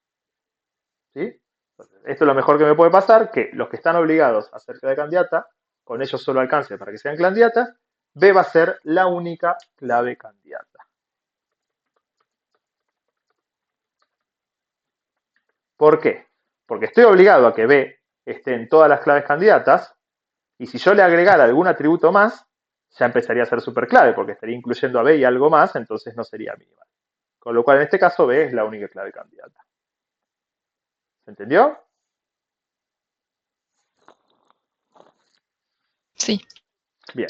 [SPEAKER 1] ¿Sí? Entonces, esto es lo mejor que me puede pasar, que los que están obligados a ser clave candidata, con ellos solo alcance para que sean candidatas, B va a ser la única clave candidata. ¿Por qué? Porque estoy obligado a que B esté en todas las claves candidatas, y si yo le agregara algún atributo más, ya empezaría a ser superclave, porque estaría incluyendo a B y algo más, entonces no sería minimal. Con lo cual, en este caso, B es la única clave candidata. ¿Se entendió?
[SPEAKER 5] Sí.
[SPEAKER 1] Bien.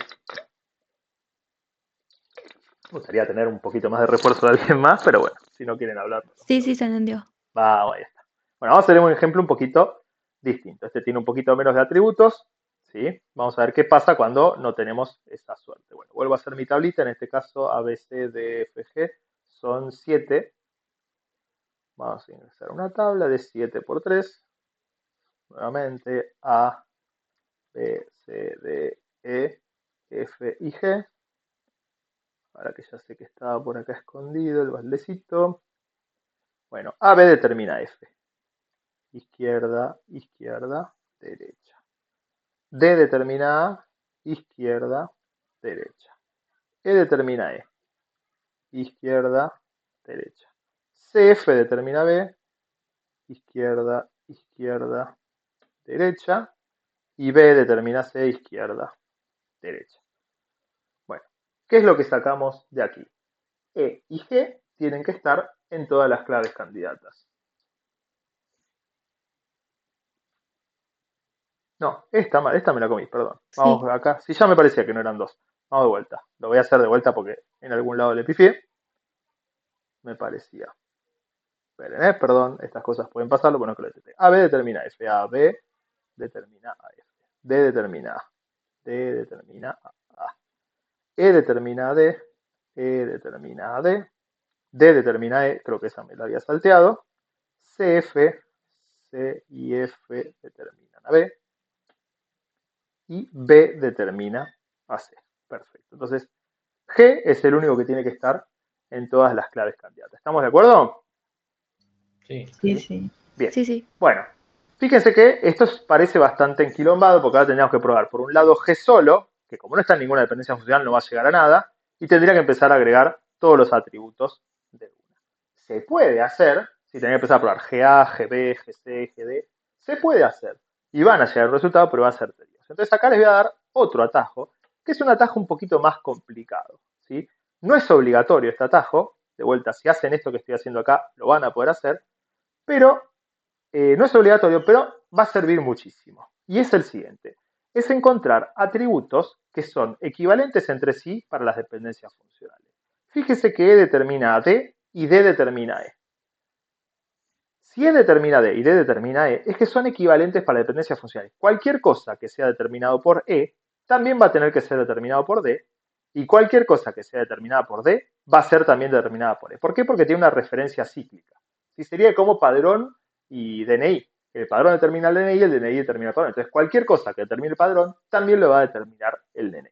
[SPEAKER 1] Me gustaría tener un poquito más de refuerzo de alguien más, pero bueno, si no quieren hablar.
[SPEAKER 2] Sí, sí, se entendió.
[SPEAKER 1] Vamos, ahí está. Bueno, vamos a hacer un ejemplo un poquito distinto. Este tiene un poquito menos de atributos, ¿sí? Vamos a ver qué pasa cuando no tenemos esa suerte. Bueno, vuelvo a hacer mi tablita, en este caso A, B, C, D, F, G, son 7. Vamos a ingresar una tabla de 7 por 3. Nuevamente A, B, C, D, E, F y G. Ahora que ya sé que estaba por acá escondido el baldecito. Bueno, AB determina F. Izquierda, izquierda, derecha. D determina A, izquierda, derecha. E determina E, izquierda, derecha. CF determina B, izquierda, izquierda, derecha. Y B determina C, izquierda, derecha. Bueno, ¿qué es lo que sacamos de aquí? E y G tienen que estar en todas las claves candidatas. No, esta me la comí, perdón. Vamos
[SPEAKER 2] Sí.
[SPEAKER 1] acá. Si ya me parecía que no eran dos. Vamos de vuelta. Lo voy a hacer de vuelta porque en algún lado le pifié. Me parecía. Esperen, perdón, estas cosas pueden pasar, lo bueno es que lo detecté. AB determina F, AB determina a F, D determina A, D determina A, E determina a D, E determina a D, D determina E, creo que esa me la había salteado, CF, C y F determinan a B, y B determina a C. Perfecto. Entonces, G es el único que tiene que estar en todas las claves candidatas. ¿Estamos de acuerdo?
[SPEAKER 7] Sí.
[SPEAKER 2] Sí, sí.
[SPEAKER 1] Bien.
[SPEAKER 4] Sí, sí.
[SPEAKER 1] Bueno, fíjense que esto parece bastante enquilombado porque ahora tendríamos que probar por un lado G solo, que como no está en ninguna dependencia funcional no va a llegar a nada, y tendría que empezar a agregar todos los atributos de una. Se puede hacer, si tenía que empezar a probar GA, GB, GC, GD, se puede hacer. Y van a llegar al resultado, pero va a ser tedioso. Entonces acá les voy a dar otro atajo, que es un atajo un poquito más complicado. ¿Sí? No es obligatorio este atajo, de vuelta, si hacen esto que estoy haciendo acá, lo van a poder hacer, pero no es obligatorio, pero va a servir muchísimo. Y es el siguiente. Es encontrar atributos que son equivalentes entre sí para las dependencias funcionales. Fíjese que E determina a D y D determina a E. Si E determina D y D determina E, es que son equivalentes para dependencias funcionales. Cualquier cosa que sea determinado por E también va a tener que ser determinado por D, y cualquier cosa que sea determinada por D va a ser también determinada por E. ¿Por qué? Porque tiene una referencia cíclica. ¿Sí? Sería como padrón y DNI. El padrón determina el DNI y el DNI determina el padrón. Entonces, cualquier cosa que determine el padrón también lo va a determinar el DNI.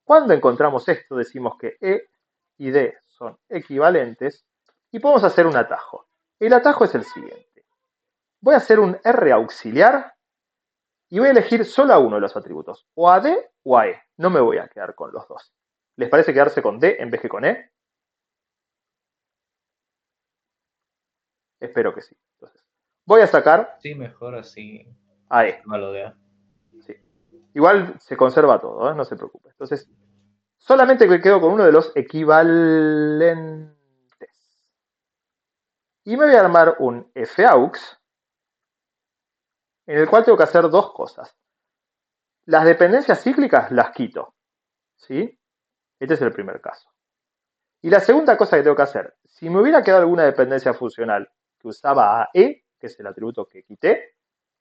[SPEAKER 1] Cuando encontramos esto, decimos que E y D son equivalentes y podemos hacer un atajo. El atajo es el siguiente. Voy a hacer un R auxiliar y voy a elegir solo a uno de los atributos, o a D o a E. No me voy a quedar con los dos. ¿Les parece quedarse con D en vez que con E? Espero que sí. Entonces, voy a sacar
[SPEAKER 7] Sí, mejor así.
[SPEAKER 1] a E.
[SPEAKER 7] No lo vea.
[SPEAKER 1] Sí. Igual se conserva todo, no se preocupe. Entonces, solamente me quedo con uno de los equivalentes. Y me voy a armar un faux en el cual tengo que hacer dos cosas. Las dependencias cíclicas las quito. ¿Sí? Este es el primer caso. Y la segunda cosa que tengo que hacer, si me hubiera quedado alguna dependencia funcional que usaba a E, que es el atributo que quité,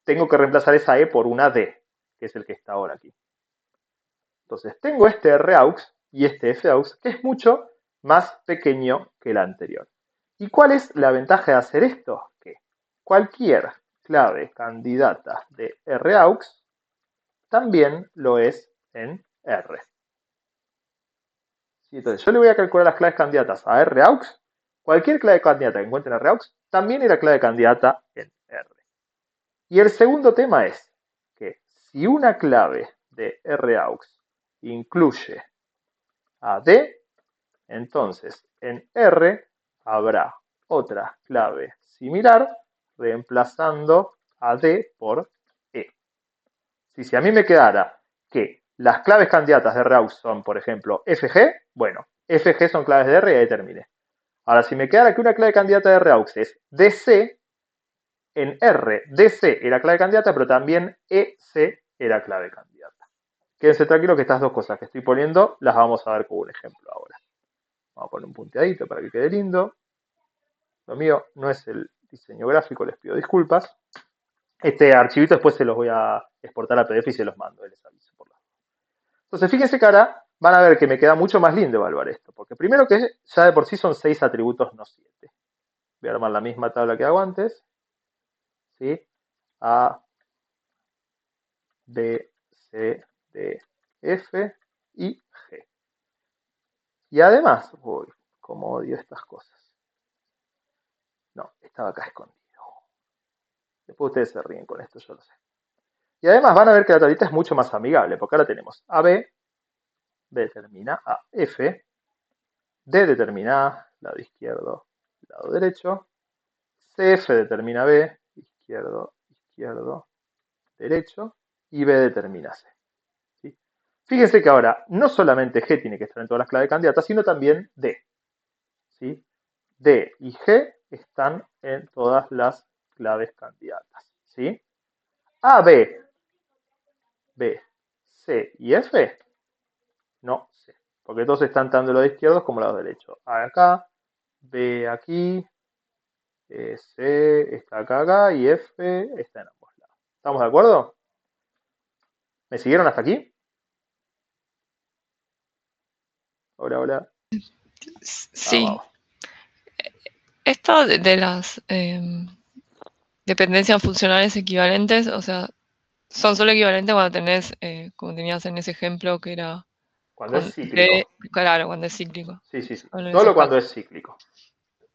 [SPEAKER 1] tengo que reemplazar esa E por una D, que es el que está ahora aquí. Entonces tengo este RAUX y este FAUX, que es mucho más pequeño que el anterior. ¿Y cuál es la ventaja de hacer esto? Que cualquier clave candidata de RAUX también lo es en R. Entonces yo le voy a calcular las claves candidatas a RAUX. Cualquier clave candidata que encuentre en RAUX también era clave candidata en R. Y el segundo tema es que si una clave de RAUX incluye a D, entonces en R habrá otra clave similar reemplazando a D por E. Si a mí me quedara que las claves candidatas de RAUX son, por ejemplo, FG, bueno, FG son claves de R y ahí terminé. Ahora, si me quedara que una clave candidata de RAUX es DC, en R, DC era clave candidata, pero también EC era clave candidata. Quédense tranquilos que estas dos cosas que estoy poniendo las vamos a ver con un ejemplo ahora. Vamos a poner un punteadito para que quede lindo. Lo mío no es el diseño gráfico, les pido disculpas. Este archivito después se los voy a exportar a PDF y se los mando, les aviso por la. Entonces, fíjense que ahora van a ver que me queda mucho más lindo evaluar esto, porque primero que ya de por sí son 6 atributos, no 7. Voy a armar la misma tabla que hago antes. ¿Sí? A, B, C, D, F y G. Y además, uy, cómo odio estas cosas. No, estaba acá escondido. Después ustedes se ríen con esto, yo lo sé. Y además van a ver que la tablita es mucho más amigable, porque ahora tenemos AB, B determina A, F, D determina A, lado izquierdo, lado derecho, CF determina B, izquierdo, izquierdo, derecho, y B determina C. ¿Sí? Fíjense que ahora no solamente G tiene que estar en todas las claves candidatas, sino también D. ¿Sí? D y G están en todas las claves candidatas. ¿Sí? A, B, B, C y F, no C, porque todos están tanto lados izquierdos como lados derechos. A acá, B aquí, C está acá y F está en ambos lados. ¿Estamos de acuerdo? ¿Me siguieron hasta aquí? Hola, hola.
[SPEAKER 5] Sí.
[SPEAKER 1] Vamos.
[SPEAKER 5] Esto de las dependencias funcionales equivalentes, o sea, son solo equivalentes cuando tenés, como tenías en ese ejemplo, que era
[SPEAKER 1] Cuando es
[SPEAKER 5] con
[SPEAKER 1] cíclico.
[SPEAKER 5] claro, cuando es cíclico.
[SPEAKER 1] Sí, sí, sí.
[SPEAKER 5] Solo en
[SPEAKER 1] Solo
[SPEAKER 5] esos
[SPEAKER 1] cuando
[SPEAKER 5] casos.
[SPEAKER 1] es cíclico.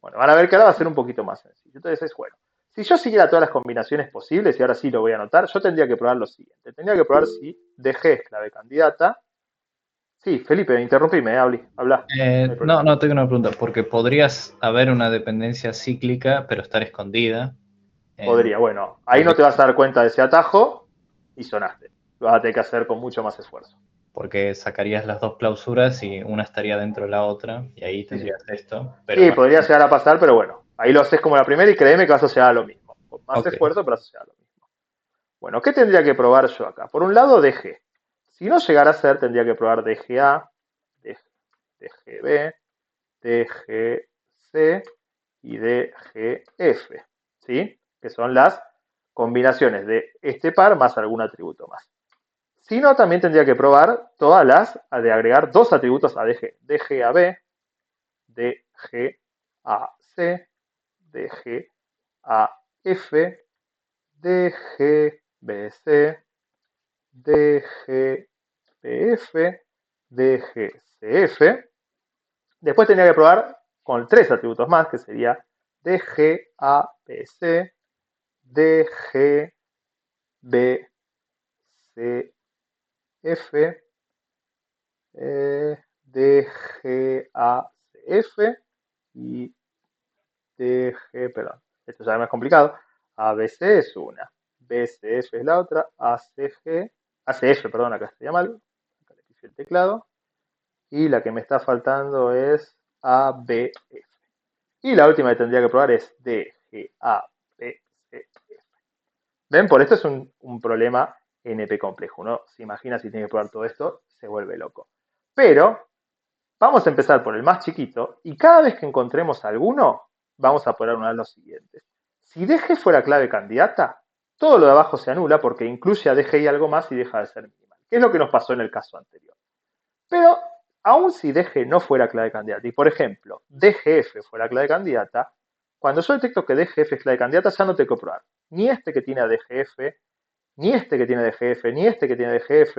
[SPEAKER 1] Bueno, van a ver que ahora va a ser un poquito más sencillo. Entonces es bueno. Si yo siguiera todas las combinaciones posibles, y ahora sí lo voy a anotar, yo tendría que probar lo siguiente. Tendría que probar si DG es clave candidata. Sí, Felipe, interrumpime, habla. No hay
[SPEAKER 7] No,
[SPEAKER 1] problema.
[SPEAKER 7] no, tengo una pregunta, porque podrías haber una dependencia cíclica, pero estar escondida en
[SPEAKER 1] Podría, bueno, ahí no
[SPEAKER 7] porque,
[SPEAKER 1] te vas a dar cuenta de ese atajo y sonaste. Lo vas a tener que hacer con mucho más esfuerzo.
[SPEAKER 7] porque sacarías las dos clausuras y una estaría dentro de la otra, y ahí
[SPEAKER 1] Sí, sí.
[SPEAKER 7] tendrías esto, pero
[SPEAKER 1] Sí,
[SPEAKER 7] bueno,
[SPEAKER 1] podría llegar a pasar, pero bueno, ahí lo haces como la primera y créeme que vas a llegar a lo mismo. Con más
[SPEAKER 7] ok.
[SPEAKER 1] esfuerzo, pero vas a llegar a lo mismo. Bueno, ¿qué tendría que probar yo acá? Por un lado, DG. Si no llegara a ser, tendría que probar DGA, DGB, DGC y DGF, ¿sí? Que son las combinaciones de este par más algún atributo más. Si no, también tendría que probar todas las de agregar dos atributos a DG. DGAB, DGAC, DGAF, DGBC, DGPF, DGCF. Después tendría que probar con tres atributos más, que sería DGAPC, DGBCF, DGACF y perdón, esto ya es más complicado. ABC es una, BCF es la otra, ACF, perdón, acá estoy mal, acá le puse el teclado, y la que me está faltando es ABF. Y la última que tendría que probar es DGAPCF. ¿Ven? Por esto es un problema NP complejo. Uno se imagina si tiene que probar todo esto, se vuelve loco. Pero vamos a empezar por el más chiquito y cada vez que encontremos alguno, vamos a poner uno de los siguientes. Si DG fuera clave candidata, todo lo de abajo se anula porque incluye a DG y algo más y deja de ser minimal, que es lo que nos pasó en el caso anterior. Pero aun si DG no fuera clave candidata, y por ejemplo, DGF fuera clave candidata, cuando yo detecto que DGF es clave candidata, ya no tengo que probar ni este que tiene a DGF, ni este que tiene DGF, ni este que tiene DGF,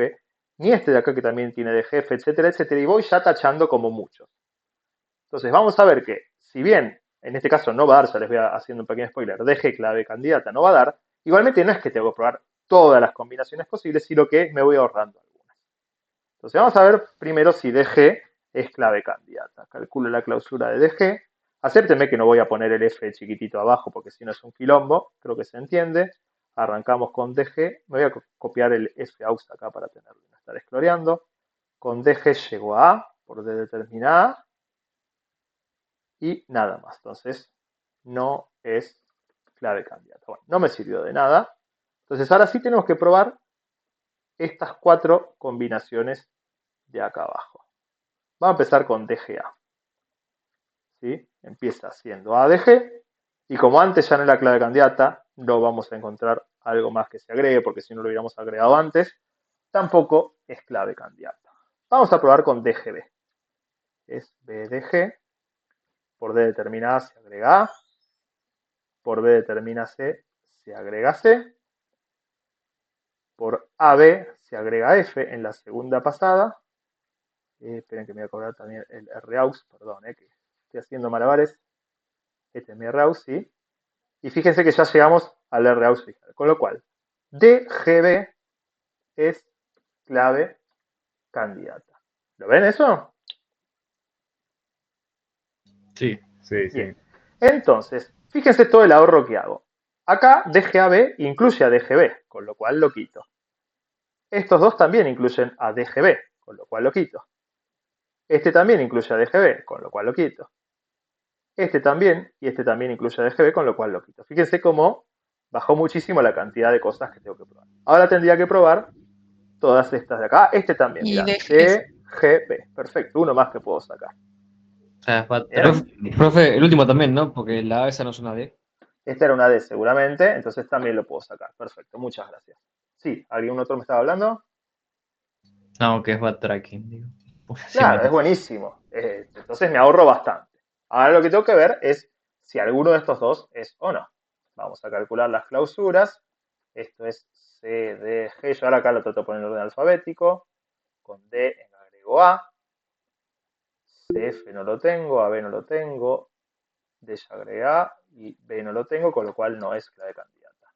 [SPEAKER 1] ni este de acá que también tiene DGF, etcétera, etcétera, y voy ya tachando como muchos. Entonces vamos a ver que, si bien en este caso no va a dar, ya les voy haciendo un pequeño spoiler, DG clave candidata no va a dar, igualmente no es que tengo que probar todas las combinaciones posibles, sino que me voy ahorrando algunas. Entonces vamos a ver primero si DG es clave candidata. Calculo la clausura de DG. Acéptenme que no voy a poner el F chiquitito abajo porque si no es un quilombo, creo que se entiende. Arrancamos con DG. Me voy a copiar el F aux acá para tenerlo, no estar exploreando. Con DG llego a A, por D determina A, y nada más. Entonces, no es clave candidata. Bueno, no me sirvió de nada. Entonces, ahora sí tenemos que probar estas cuatro combinaciones de acá abajo. Vamos a empezar con DGA. ¿Sí? Empieza siendo ADG. Y como antes ya no era clave candidata, no vamos a encontrar algo más que se agregue, porque si no lo hubiéramos agregado antes, tampoco es clave candidata. Vamos a probar con DGB. Es BDG. Por D determina A se agrega A. Por B determina C se agrega C. Por AB se agrega F en la segunda pasada. Esperen que me voy a cobrar también el RAUX, perdón, que estoy haciendo malabares. Este es mi RAUX, ¿sí? Y fíjense que ya llegamos al RAUX original. Con lo cual, DGB es clave candidata. ¿Lo ven eso?
[SPEAKER 8] Sí, sí, sí.
[SPEAKER 1] Bien. Entonces, fíjense todo el ahorro que hago. Acá DGAB incluye a DGB, con lo cual lo quito. Estos dos también incluyen a DGB, con lo cual lo quito. Este también incluye a DGB, con lo cual lo quito. Este también y este también incluye a DGB, con lo cual lo quito. Fíjense cómo bajó muchísimo la cantidad de cosas que tengo que probar. Ahora tendría que probar todas estas de acá. Este también,
[SPEAKER 5] Y
[SPEAKER 1] mirá,
[SPEAKER 5] DGS.
[SPEAKER 1] DGB. Perfecto, uno más que puedo sacar. ¿Vieron?
[SPEAKER 3] Profe, el último también, ¿no? Porque la A esa no es una D.
[SPEAKER 1] Esta era una D seguramente, entonces también lo puedo sacar. Perfecto, muchas gracias. Sí, ¿algún otro me estaba hablando?
[SPEAKER 7] No, que es backtracking, digo. Pues así
[SPEAKER 1] Claro,
[SPEAKER 7] me-
[SPEAKER 1] es buenísimo. Entonces me ahorro bastante. Ahora lo que tengo que ver es si alguno de estos dos es o no. Vamos a calcular las clausuras. Esto es C, D, G. Yo ahora acá lo trato de poner en orden alfabético. Con D agrego A. CF no lo tengo, AB no lo tengo. D ya agregué A y B no lo tengo, con lo cual no es clave candidata.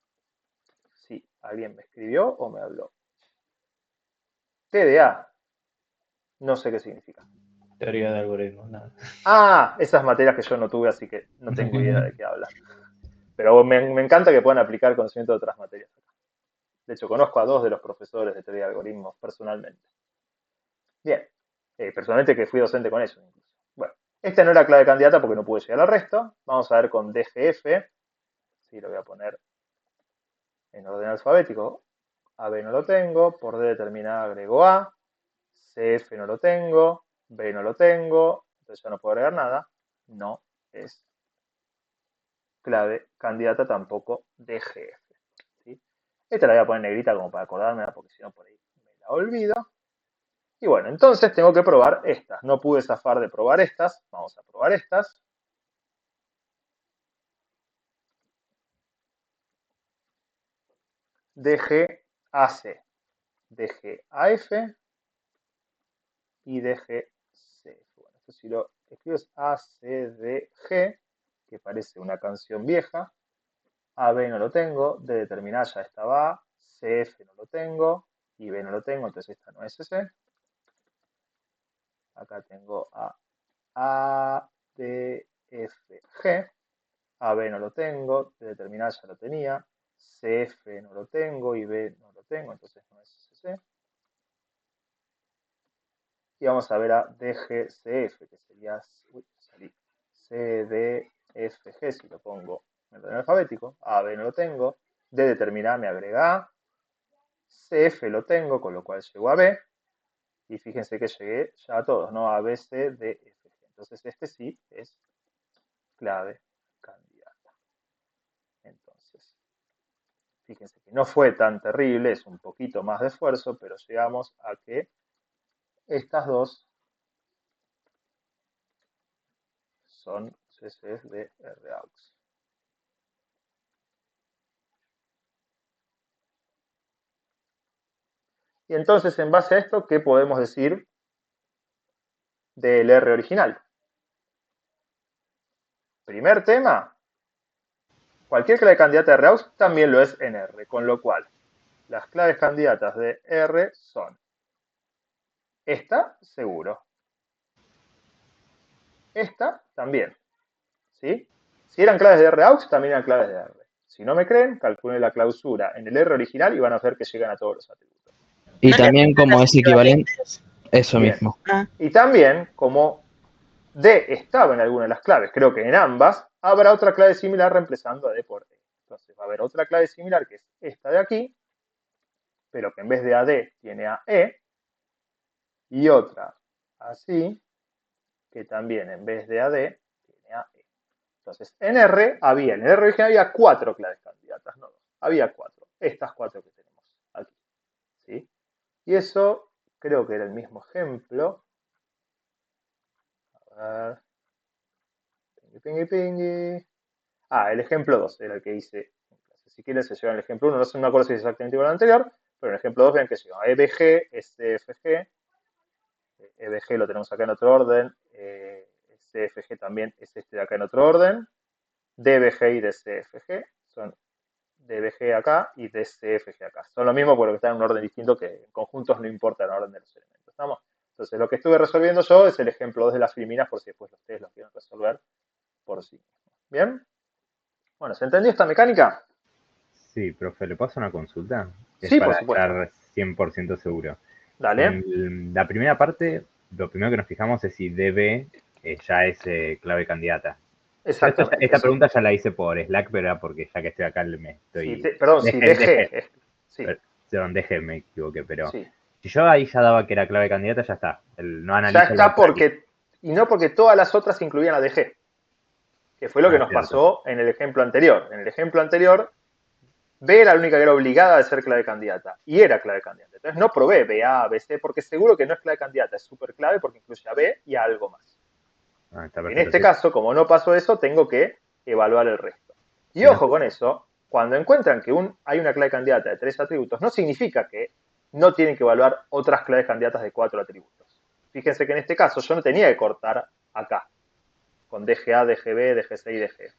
[SPEAKER 1] Sí, ¿alguien me escribió o me habló? TDA. No sé qué significa.
[SPEAKER 7] Teoría de algoritmos, nada.
[SPEAKER 1] Ah, esas materias que yo no tuve, así que no tengo idea de qué hablan. Pero me encanta que puedan aplicar conocimiento de otras materias. De hecho, conozco a dos de los profesores de teoría de algoritmos personalmente. Bien, personalmente que fui docente con ellos incluso. Bueno, esta no era clave candidata porque no pude llegar al resto. Vamos a ver con DGF. Sí, lo voy a poner en orden alfabético. AB no lo tengo, por D determinada agrego A. CF no lo tengo, B no lo tengo, entonces ya no puedo agregar nada. No es clave candidata tampoco DGF. ¿Sí? Esta la voy a poner negrita como para acordármela, porque si no por ahí me la olvido. Y bueno, entonces tengo que probar estas. No pude zafar de probar estas. Vamos a probar estas. DGAC, DGAF y DGCF. Bueno, esto si lo escribo es ACDG, que parece una canción vieja. AB no lo tengo, D determinada ya estaba, CF no lo tengo, y B no lo tengo, entonces esta no es ese. Acá tengo A, D, F, G. AB no lo tengo, D determinada ya lo tenía, CF no lo tengo y B no lo tengo, entonces no es ese. Y vamos a ver a DGCF, que sería, CDFG, si lo pongo en orden alfabético. AB no lo tengo, D determinada me agrega A, CF lo tengo, con lo cual llego a B. Y fíjense que llegué ya a todos, ¿no? A, B, C, D, F, G. Entonces este sí es clave candidata. Entonces, fíjense que no fue tan terrible, es un poquito más de esfuerzo, pero llegamos a que estas dos son CCs de RAUX. Y entonces, en base a esto, ¿qué podemos decir del R original? Primer tema, cualquier clave candidata de RAUX también lo es en R, con lo cual las claves candidatas de R son esta, seguro. Esta también. ¿Sí? Si eran claves de RAUX, también eran claves de R. Si no me creen, calculen la clausura en el R original y van a ver que llegan a todos los atributos.
[SPEAKER 3] Y también como es equivalente, eso
[SPEAKER 1] Bien.
[SPEAKER 3] mismo.
[SPEAKER 1] Y también, como D estaba en alguna de las claves, creo que en ambas, habrá otra clave similar reemplazando a D por E. Entonces va a haber otra clave similar que es esta de aquí, pero que en vez de a D tiene a E, y otra así, que también en vez de a D tiene a E. Entonces, en en el R original había 4 claves candidatas, no 2, había 4, estas 4 que tenemos aquí. ¿Sí? Y eso creo que era el mismo ejemplo. A ver. Pingui. Ah, el ejemplo 2 era el que hice en clase. Si quieren se llevan el ejemplo 1, no me acuerdo si es exactamente igual al anterior, pero en el ejemplo 2 ven que se llama EBG, SFG, EBG lo tenemos acá en otro orden, CFG también es este de acá en otro orden, DBG y DCFG son DBG acá y DCFG acá. Son lo mismo porque están en un orden distinto, que en conjuntos no importa el orden de los elementos. ¿Estamos? Entonces, lo que estuve resolviendo yo es el ejemplo 2 de las filminas, por si después ustedes lo quieren resolver por sí mismos. ¿Bien? Bueno, ¿se entendió esta mecánica?
[SPEAKER 8] Sí, profe, ¿le paso una consulta? Es
[SPEAKER 1] Sí, por
[SPEAKER 8] para
[SPEAKER 1] supuesto.
[SPEAKER 8] estar 100% seguro.
[SPEAKER 1] Dale.
[SPEAKER 8] En la primera parte, lo primero que nos fijamos es si DB ya es clave candidata.
[SPEAKER 1] Exactamente.
[SPEAKER 8] Esta pregunta ya la hice por Slack, pero era porque ya que estoy acá me estoy...
[SPEAKER 1] Sí, perdón, si DG. Sí.
[SPEAKER 8] Perdón, DG, me equivoqué, pero...
[SPEAKER 1] Sí.
[SPEAKER 8] Si yo ahí ya daba que era clave candidata, ya está. No
[SPEAKER 1] Ya
[SPEAKER 8] analizo
[SPEAKER 1] está
[SPEAKER 8] la
[SPEAKER 1] porque, y no porque todas las otras incluían a DG, que fue lo que nos
[SPEAKER 8] cierto.
[SPEAKER 1] pasó en el ejemplo anterior. En el ejemplo anterior, B era la única que era obligada de ser clave candidata, y era clave candidata. Entonces no probé BA, BC, porque seguro que no es clave candidata, es súper clave porque incluye a B y a algo más.
[SPEAKER 8] Está perfecto,
[SPEAKER 1] En este
[SPEAKER 8] sí.
[SPEAKER 1] caso, como no pasó eso, tengo que evaluar el resto. Y
[SPEAKER 8] Sí,
[SPEAKER 1] ojo
[SPEAKER 8] no.
[SPEAKER 1] con eso, cuando encuentran que hay una clave candidata de 3 atributos, no significa que no tienen que evaluar otras claves candidatas de 4 atributos. Fíjense que en este caso yo no tenía que cortar acá, con DGA, DGB, DGC y DGF.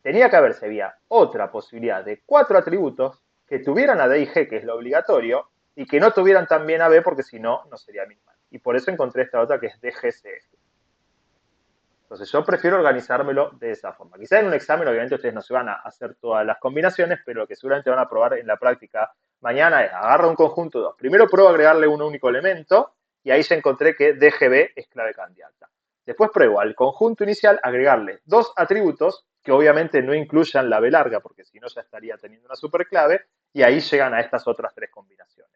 [SPEAKER 1] Tenía que haber, si había otra posibilidad de 4 atributos que tuvieran a D y G, que es lo obligatorio, y que no tuvieran también a B, porque si no, no sería minimal. Y por eso encontré esta otra que es DGCF. Entonces yo prefiero organizármelo de esa forma. Quizá en un examen, obviamente, ustedes no se van a hacer todas las combinaciones, pero lo que seguramente van a probar en la práctica mañana es agarra un conjunto de 2. Primero pruebo a agregarle un único elemento y ahí ya encontré que DGB es clave candidata. Después pruebo al conjunto inicial agregarle 2 atributos que obviamente no incluyan la B larga, porque si no ya estaría teniendo una superclave, y ahí llegan a estas otras 3 combinaciones.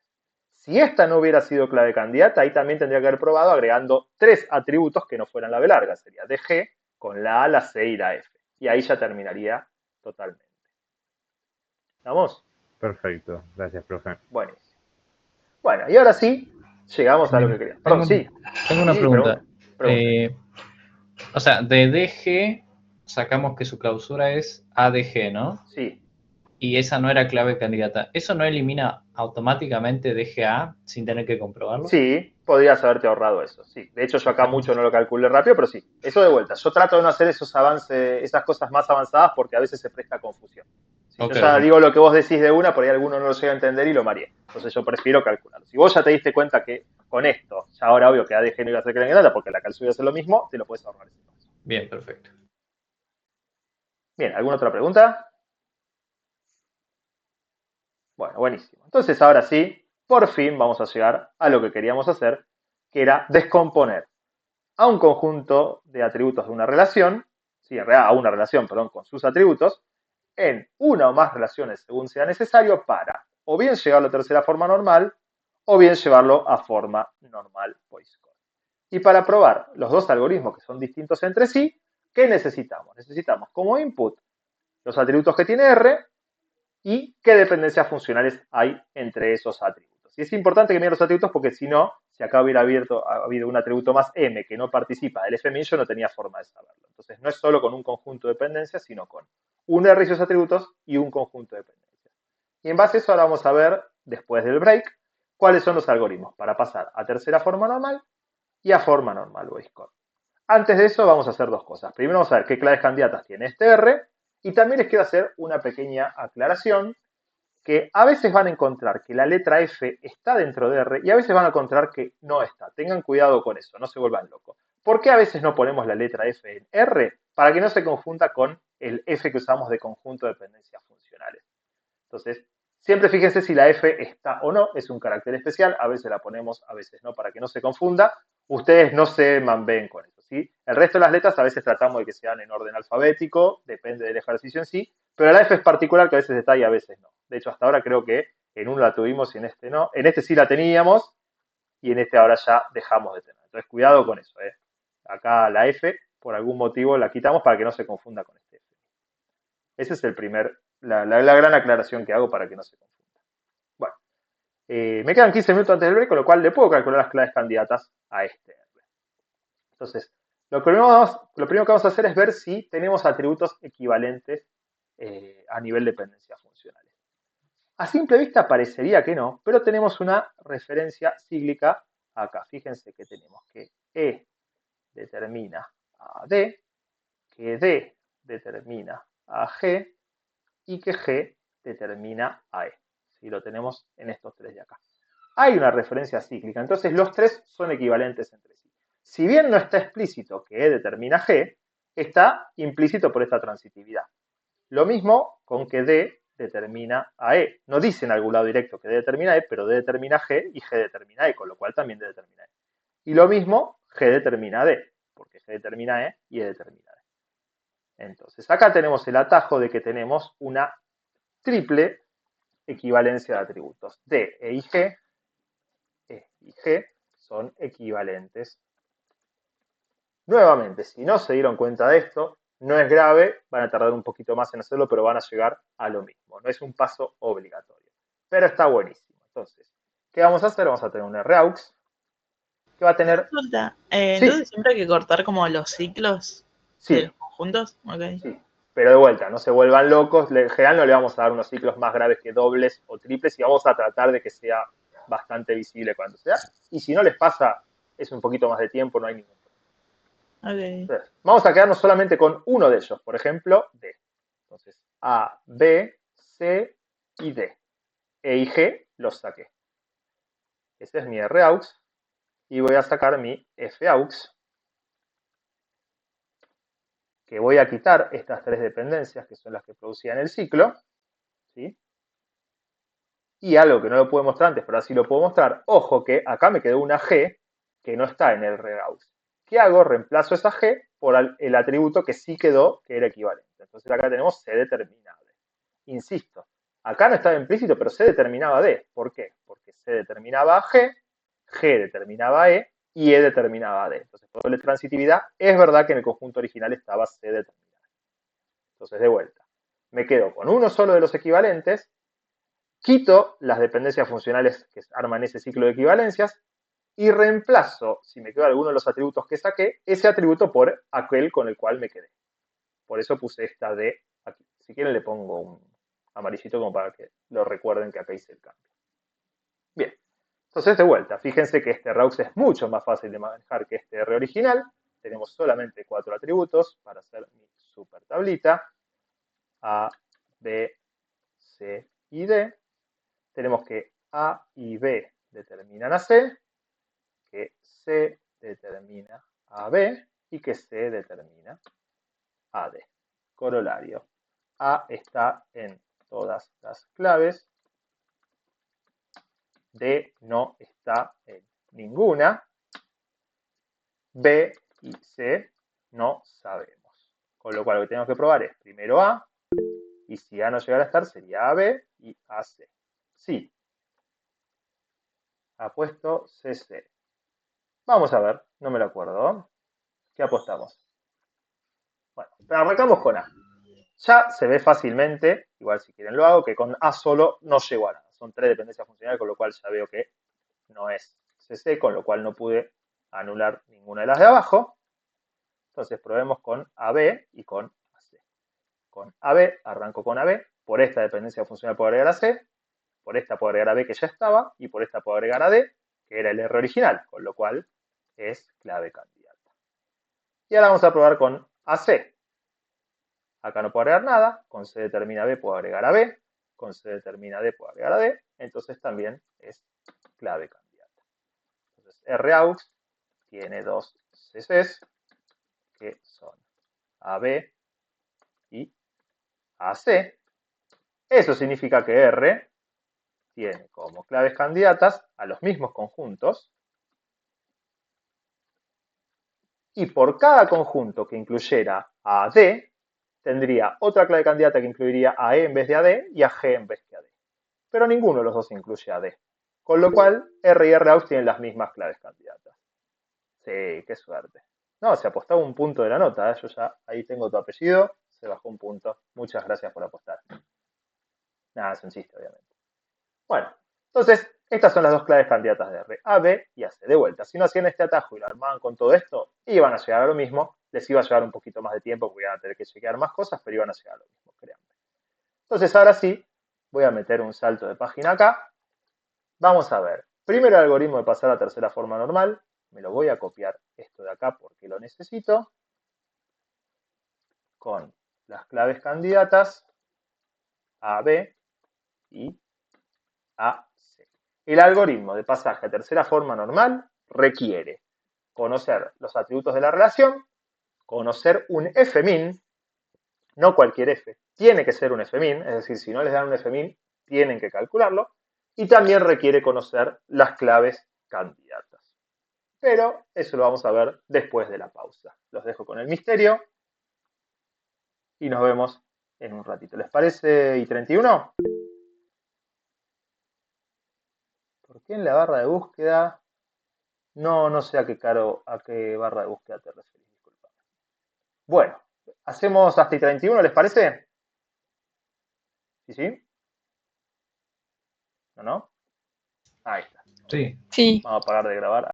[SPEAKER 1] Si esta no hubiera sido clave candidata, ahí también tendría que haber probado agregando 3 atributos que no fueran la B larga. Sería DG con la A, la C y la F. Y ahí ya terminaría totalmente. ¿Estamos?
[SPEAKER 8] Perfecto, gracias, profe.
[SPEAKER 1] Buenísimo. Bueno, y ahora sí, llegamos a lo que queríamos. Perdón, sí.
[SPEAKER 7] Tengo una
[SPEAKER 1] Sí,
[SPEAKER 7] pregunta.
[SPEAKER 1] pregunta.
[SPEAKER 7] O sea, de DG sacamos que su clausura es ADG, ¿no?
[SPEAKER 1] Sí.
[SPEAKER 7] Y esa no era clave candidata. ¿Eso no elimina automáticamente DGA sin tener que comprobarlo?
[SPEAKER 1] Sí, podrías haberte ahorrado eso, sí. De hecho, yo acá mucho no lo calculé rápido, pero sí. Eso de vuelta. Yo trato de no hacer esos avances, esas cosas más avanzadas porque a veces se presta confusión. Si
[SPEAKER 7] Ok,
[SPEAKER 1] yo ya
[SPEAKER 7] ok.
[SPEAKER 1] digo lo que vos decís de una, por ahí alguno no lo llega a entender y lo mareé. Entonces yo prefiero calcularlo. Si vos ya te diste cuenta que con esto, ya ahora obvio que ADG no iba a ser candidata porque la calzura hace lo mismo, te lo puedes ahorrar ese paso.
[SPEAKER 7] Bien, perfecto.
[SPEAKER 1] Bien, ¿alguna otra pregunta? Bueno, buenísimo. Entonces ahora sí, por fin vamos a llegar a lo que queríamos hacer, que era descomponer a un conjunto de atributos de una relación, sí, en realidad a una relación, perdón, con sus atributos, en una o más relaciones según sea necesario para o bien llevarlo a tercera forma normal o bien llevarlo a forma normal Poisson. Y para probar los dos algoritmos que son distintos entre sí, ¿qué necesitamos? Necesitamos como input los atributos que tiene R y qué dependencias funcionales hay entre esos atributos. Y es importante que miren los atributos porque si no, si acá hubiera habido un atributo más M que no participa del FMI, yo no tenía forma de saberlo. Entonces no es solo con un conjunto de dependencias, sino con un R y sus atributos y un conjunto de dependencias. Y en base a eso ahora vamos a ver, después del break, cuáles son los algoritmos para pasar a tercera forma normal y a forma normal Boyce-Codd. Antes de eso vamos a hacer dos cosas. Primero vamos a ver qué claves candidatas tiene este R y también les quiero hacer una pequeña aclaración que a veces van a encontrar que la letra F está dentro de R y a veces van a encontrar que no está. Tengan cuidado con eso, no se vuelvan locos. ¿Por qué a veces no ponemos la letra F en R? Para que no se confunda con el F que usamos de conjunto de dependencias funcionales. Entonces, siempre fíjense si la F está o no, es un carácter especial, a veces la ponemos, a veces no, para que no se confunda. Ustedes no se mambeen con eso, ¿sí? El resto de las letras a veces tratamos de que sean en orden alfabético, depende del ejercicio en sí, pero la F es particular que a veces está y a veces no. De hecho, hasta ahora creo que en uno la tuvimos y en este no. En este sí la teníamos y en este ahora ya dejamos de tener. Entonces, cuidado con eso, ¿eh? Acá la F, por algún motivo, la quitamos para que no se confunda con este F. Ese es el primer, la gran aclaración que hago para que no se confunda. Bueno, me quedan 15 minutos antes del break, con lo cual le puedo calcular las claves candidatas a este R. Entonces, lo primero que vamos a hacer es ver si tenemos atributos equivalentes a nivel de dependencias funcionales. A simple vista parecería que no, pero tenemos una referencia cíclica acá, fíjense que tenemos que E determina a D, que D determina a G y que G determina a E. Si lo tenemos en estos tres de acá. Hay una referencia cíclica, entonces los tres son equivalentes entre sí. Si bien no está explícito que E determina G, está implícito por esta transitividad. Lo mismo con que D determina a E. No dice en algún lado directo que D determina E, pero D determina G y G determina E, con lo cual también D determina E. Y lo mismo, G determina D, porque G determina E y E determina D. Entonces, acá tenemos el atajo de que tenemos una triple equivalencia de atributos. D, E y G son equivalentes. Nuevamente, si no se dieron cuenta de esto, no es grave, van a tardar un poquito más en hacerlo, pero van a llegar a lo mismo. No es un paso obligatorio, pero está buenísimo. Entonces, ¿qué vamos a hacer? Vamos a tener un RAUX que va a tener...
[SPEAKER 2] Consulta,
[SPEAKER 1] Sí.
[SPEAKER 2] entonces siempre hay que cortar como los ciclos de
[SPEAKER 1] Sí,
[SPEAKER 2] los conjuntos. Okay.
[SPEAKER 1] sí, pero de vuelta, no se vuelvan locos. En general no le vamos a dar unos ciclos más graves que dobles o triples y vamos a tratar de que sea bastante visible cuando sea. Y si no les pasa, es un poquito más de tiempo, no hay ningún problema.
[SPEAKER 2] Okay.
[SPEAKER 1] Entonces, vamos a quedarnos solamente con uno de ellos, por ejemplo, D. Entonces, A, B, C y D. E y G los saqué. Ese es mi RAUX. Y voy a sacar mi FAUX, que voy a quitar estas tres dependencias, que son las que producían el ciclo. ¿Sí? Y algo que no lo pude mostrar antes, pero así lo puedo mostrar. Ojo que acá me quedó una G que no está en el RAUX. ¿Qué hago? Reemplazo esa G por el atributo que sí quedó, que era equivalente. Entonces acá tenemos C determinada D. Insisto, acá no estaba implícito, pero C determinaba D. ¿Por qué? Porque C determinaba a G, G determinaba a E y E determinaba a D. Entonces, por doble transitividad, es verdad que en el conjunto original estaba C determinada. Entonces, de vuelta, me quedo con uno solo de los equivalentes, quito las dependencias funcionales que arman ese ciclo de equivalencias y reemplazo, si me quedo alguno de los atributos que saqué, ese atributo por aquel con el cual me quedé. Por eso puse esta D aquí. Si quieren le pongo un amarillito como para que lo recuerden que acá hice el cambio. Bien, entonces de vuelta, fíjense que este RAUX es mucho más fácil de manejar que este R original. Tenemos solamente 4 atributos para hacer mi super tablita. A, B, C y D. Tenemos que A y B determinan a C, que C determina a B y que C determina a D. Corolario. A está en todas las claves. D no está en ninguna. B y C no sabemos. Con lo cual lo que tenemos que probar es primero A, y si A no llegara a estar sería AB y AC. Sí. Apuesto CC. Vamos a ver, no me lo acuerdo. ¿Qué apostamos? Bueno, pero arrancamos con A. Ya se ve fácilmente, igual si quieren lo hago, que con A solo no llego a nada. Son 3 dependencias funcionales, con lo cual ya veo que no es CC, con lo cual no pude anular ninguna de las de abajo. Entonces probemos con AB y con AC. Con AB, arranco con AB, por esta dependencia funcional puedo agregar a C, por esta puedo agregar a B que ya estaba, y por esta puedo agregar a D, que era el R original, con lo cual es clave candidata. Y ahora vamos a probar con AC. Acá no puedo agregar nada, con C determina B puedo agregar a B, con C determina D puedo agregar a D, entonces también es clave candidata. Entonces RAUX tiene 2 CCs, que son AB y AC. Eso significa que R tiene como claves candidatas a los mismos conjuntos, y por cada conjunto que incluyera a D, tendría otra clave candidata que incluiría a E en vez de a D y a G en vez que a D. Pero ninguno de los dos incluye a D. Con lo cual, R y RAUX tienen las mismas claves candidatas. Sí, qué suerte. No, se apostaba un punto de la nota. Yo ya ahí tengo tu apellido, se bajó un punto. Muchas gracias por apostar. Nada, es un chiste, obviamente. Bueno, entonces, estas son las dos claves candidatas de R, A, B y A, C. De vuelta, si no hacían este atajo y lo armaban con todo esto, iban a llegar a lo mismo. Les iba a llevar un poquito más de tiempo porque iban a tener que chequear más cosas, pero iban a llegar a lo mismo, créanme. Entonces, ahora sí, voy a meter un salto de página acá. Vamos a ver Primero el algoritmo de pasar a tercera forma normal. Me lo voy a copiar esto de acá porque lo necesito. Con las claves candidatas A, B y A, C. El algoritmo de pasaje a tercera forma normal requiere conocer los atributos de la relación, conocer un fmin, no cualquier f, tiene que ser un fmin, es decir, si no les dan un fmin, tienen que calcularlo, y también requiere conocer las claves candidatas. Pero eso lo vamos a ver después de la pausa. Los dejo con el misterio y nos vemos en un ratito. ¿Les parece I31? ¿Por qué en la barra de búsqueda? No sé a qué barra de búsqueda te referís, disculpame. Bueno, hacemos hasta I31, ¿les parece? ¿Sí? ¿No? Ahí está.
[SPEAKER 7] Sí.
[SPEAKER 5] Sí.
[SPEAKER 1] Vamos a parar de grabar.